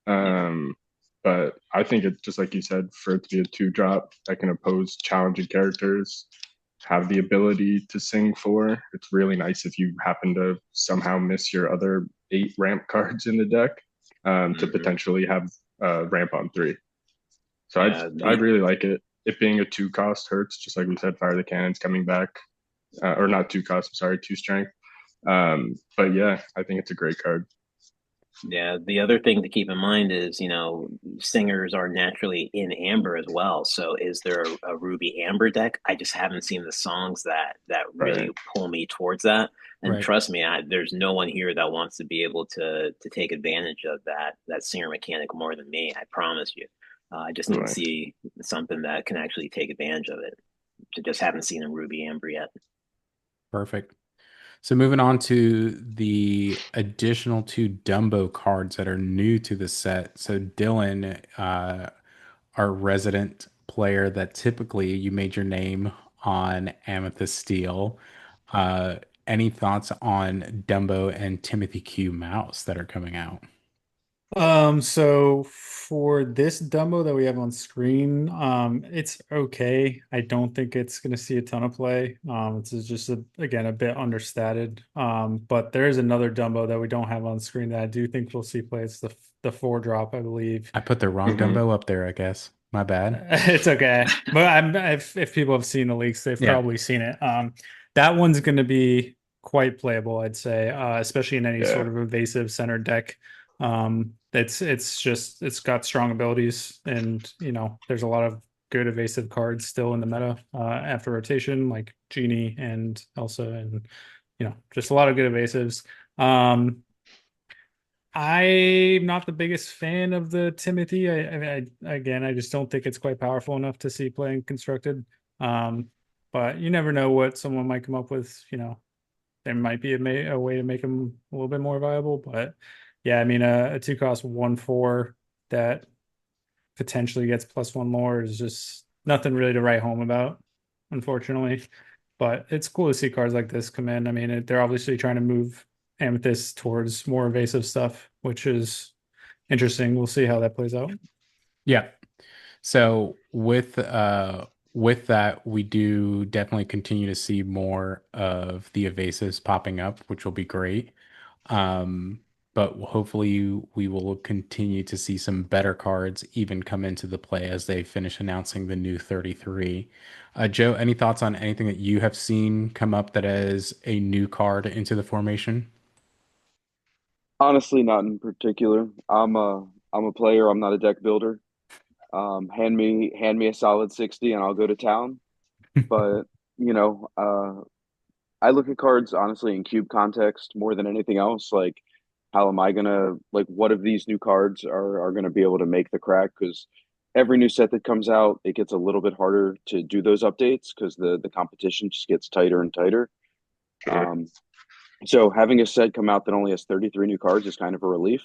Yeah. Um, but I think it just like you said, for it to be a two drop that can oppose challenging characters, have the ability to sing for. It's really nice if you happen to somehow miss your other 8 ramp cards in the deck to Hmm. potentially have ramp on 3. So Yeah. I really like it. It being a 2 cost hurts, just like we said, fire the cannons coming back, or not 2 cost. I'm sorry, 2 strength. But yeah, I think it's a great card. Yeah, the other thing to keep in mind is, singers are naturally in Amber as well. So is there a Ruby Amber deck? I just haven't seen the songs that really Right. pull me towards that. And Right. trust me, there's no one here that wants to be able to take advantage of that singer mechanic more than me. I promise you. I just need to Right. see something that can actually take advantage of it. I just haven't seen a Ruby Amber yet. Perfect. So moving on to the additional 2 Dumbo cards that are new to the set. So Dylan, our resident player that typically you made your name on Amethyst Steel, uh, any thoughts on Dumbo and Timothy Q Mouse that are coming out? So for this Dumbo that we have on screen, it's okay. I don't think it's going to see a ton of play. It's just again a bit understated. But there is another Dumbo that we don't have on screen that I do think we'll see play. It's the 4 drop, I believe. I put the wrong Mhm. Dumbo up there, I guess. My bad. It's okay. But if people have seen the leaks, they've Yeah. probably seen it. That one's going to be quite playable, I'd say, especially in any Yeah. sort of evasive center deck. It's got strong abilities, and there's a lot of good evasive cards still in the meta after rotation, like Genie and Elsa, and just a lot of good evasives. I'm not the biggest fan of the Timothy. Again, I just don't think it's quite powerful enough to see playing constructed. But you never know what someone might come up with. There might be a way to make them a little bit more viable. But yeah, I mean, a 2-cost 1/4 that potentially gets +1 more is just nothing really to write home about, unfortunately. But it's cool to see cards like this come in. I mean, they're obviously trying to move Amethyst towards more evasive stuff, which is interesting. We'll see how that plays out. Yeah. So with that, we do definitely continue to see more of the evasives popping up, which will be great. But hopefully we will continue to see some better cards even come into the play as they finish announcing the new 33. Joe, any thoughts on anything that you have seen come up that is a new card into the formation? Honestly, not in particular. I'm a player. I'm not a deck builder. Hand me a solid 60 and I'll go to town. But you know, I look at cards honestly in cube context more than anything else. Like, how am I gonna like what of these new cards are gonna be able to make the crack? Because every new set that comes out, it gets a little bit harder to do those updates because the competition just gets tighter and tighter. Sure. So having a set come out that only has 33 new cards is kind of a relief.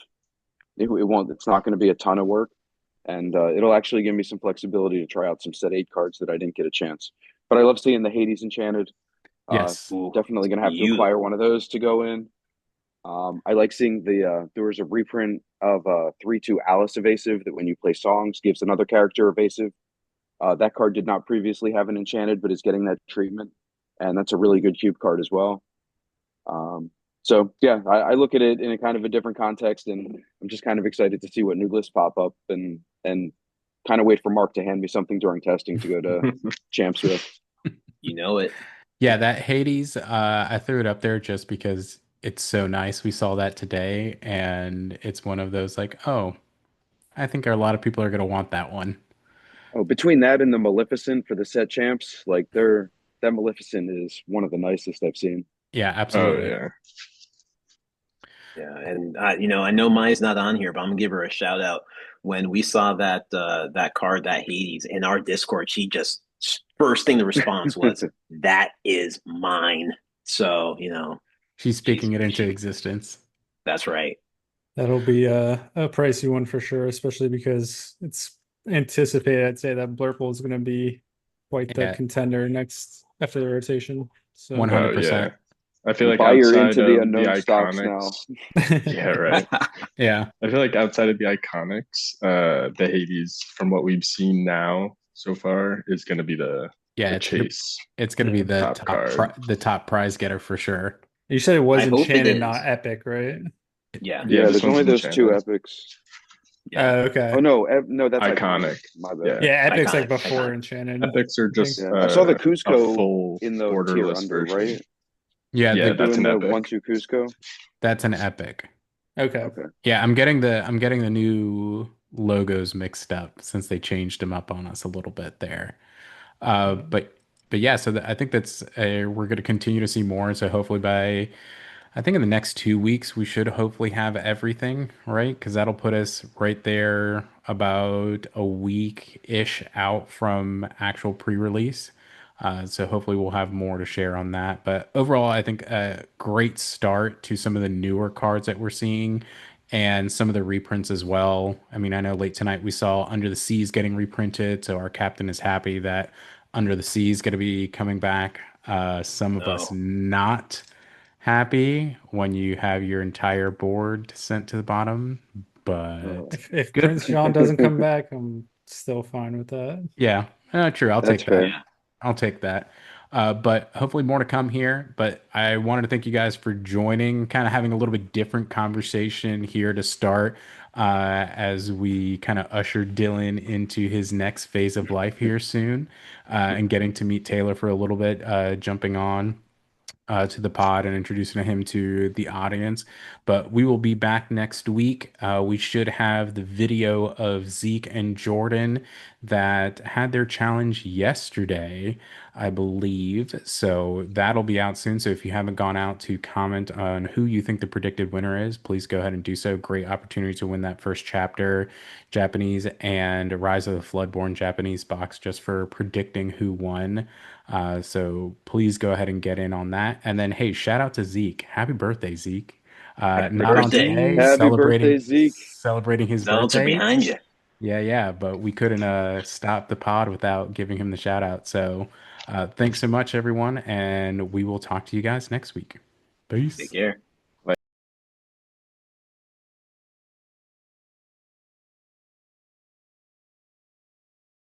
It won't. It's not going to be a ton of work, and it'll actually give me some flexibility to try out some set 8 cards that I didn't get a chance. But I love seeing the Hades Enchanted. Yes. Ooh, Definitely going to have to acquire beautiful. one of those to go in. I like seeing there was a reprint of 3/2 Alice Evasive that when you play songs gives another character evasive. That card did not previously have an enchanted, but is getting that treatment, and that's a really good cube card as well. Um, so yeah, I look at it in a kind of a different context, and I'm just kind of excited to see what new lists pop up, and kind of wait for Mark to hand me something during testing to go to champs with. You know it. Yeah, that Hades, I threw it up there just because it's so nice. We saw that today, and it's one of those like, oh, I think a lot of people are going to want that one. Oh, between that and the Maleficent for the set champs, like that Maleficent is one of the nicest I've seen. Yeah, Oh absolutely. yeah. Yeah, and I know Mai's not on here, but I'm gonna give her a shout out. When we saw that card, that Hades, in our Discord, she just first thing the response was, "That is mine." So She's she's speaking it into she. existence. That's right. That'll be a pricey one for sure, especially because it's anticipated. I'd say that Blurple is going to be quite the Yeah, contender next after the rotation. So Oh yeah. 100%. I feel like Buy her outside into the of the unknown stocks now. iconics, yeah, right. Yeah. I feel like outside of the iconics, the Hades, from what we've seen now so far, is going to be Yeah, the chase it's going to be the top card. the top prize getter for sure. you said it was I hope it enchanted, not is. epic, right? Yeah, Yeah, Yeah, this there's one's only those two enchanted. epics. yeah. Oh Okay. no, no, that's iconic. Iconic. My bad. Yeah. Yeah, epic's like Iconic, before iconic. enchanted, Epics are I think. just Yeah, I saw the a Cusco full in the tier borderless under, version. right? Yeah, Yeah, They're that's doing an the epic. 1/2 Cusco. that's an epic. Okay. Okay. Yeah, I'm getting the new logos mixed up since they changed them up on us a little bit there. Uh, but but yeah, so I think that's we're going to continue to see more. So hopefully by I think in the next 2 weeks we should hopefully have everything right because that'll put us right there about a week ish out from actual pre-release. So hopefully we'll have more to share on that. But overall, I think a great start to some of the newer cards that we're seeing and some of the reprints as well. I mean, I know late tonight we saw Under the Seas getting reprinted, so our captain is happy that Under the Sea is going to be coming back. Some of us No. not. happy when you have your entire board sent to the bottom, Oh. but If good. Prince John doesn't come back, I'm still fine with that. Yeah, true. I'll That's take that. fair. Yeah. I'll take that. But hopefully more to come here. But I wanted to thank you guys for joining, kind of having a little bit different conversation here to start as we kind of usher Dylan into his next phase of life here soon and getting to meet Taylor for a little bit, jumping on to the pod and introducing him to the audience. But we will be back next week. We should have the video of Zeke and Jordan that had their challenge yesterday, I believe. So that'll be out soon. So if you haven't gone out to comment on who you think the predicted winner is, please go ahead and do so. Great opportunity to win that first chapter Japanese and Rise of the Floodborn Japanese box just for predicting who won. So please go ahead and get in on that. And then, hey, shout out to Zeke. Happy birthday, Zeke. Happy Not on birthday. today, Happy birthday, Zeke. celebrating his Zelts are birthday. behind you. Yeah, yeah, but we couldn't stop the pod without giving him the shout out. So thanks so much, everyone, and we will talk to you guys next week. Take Peace. care.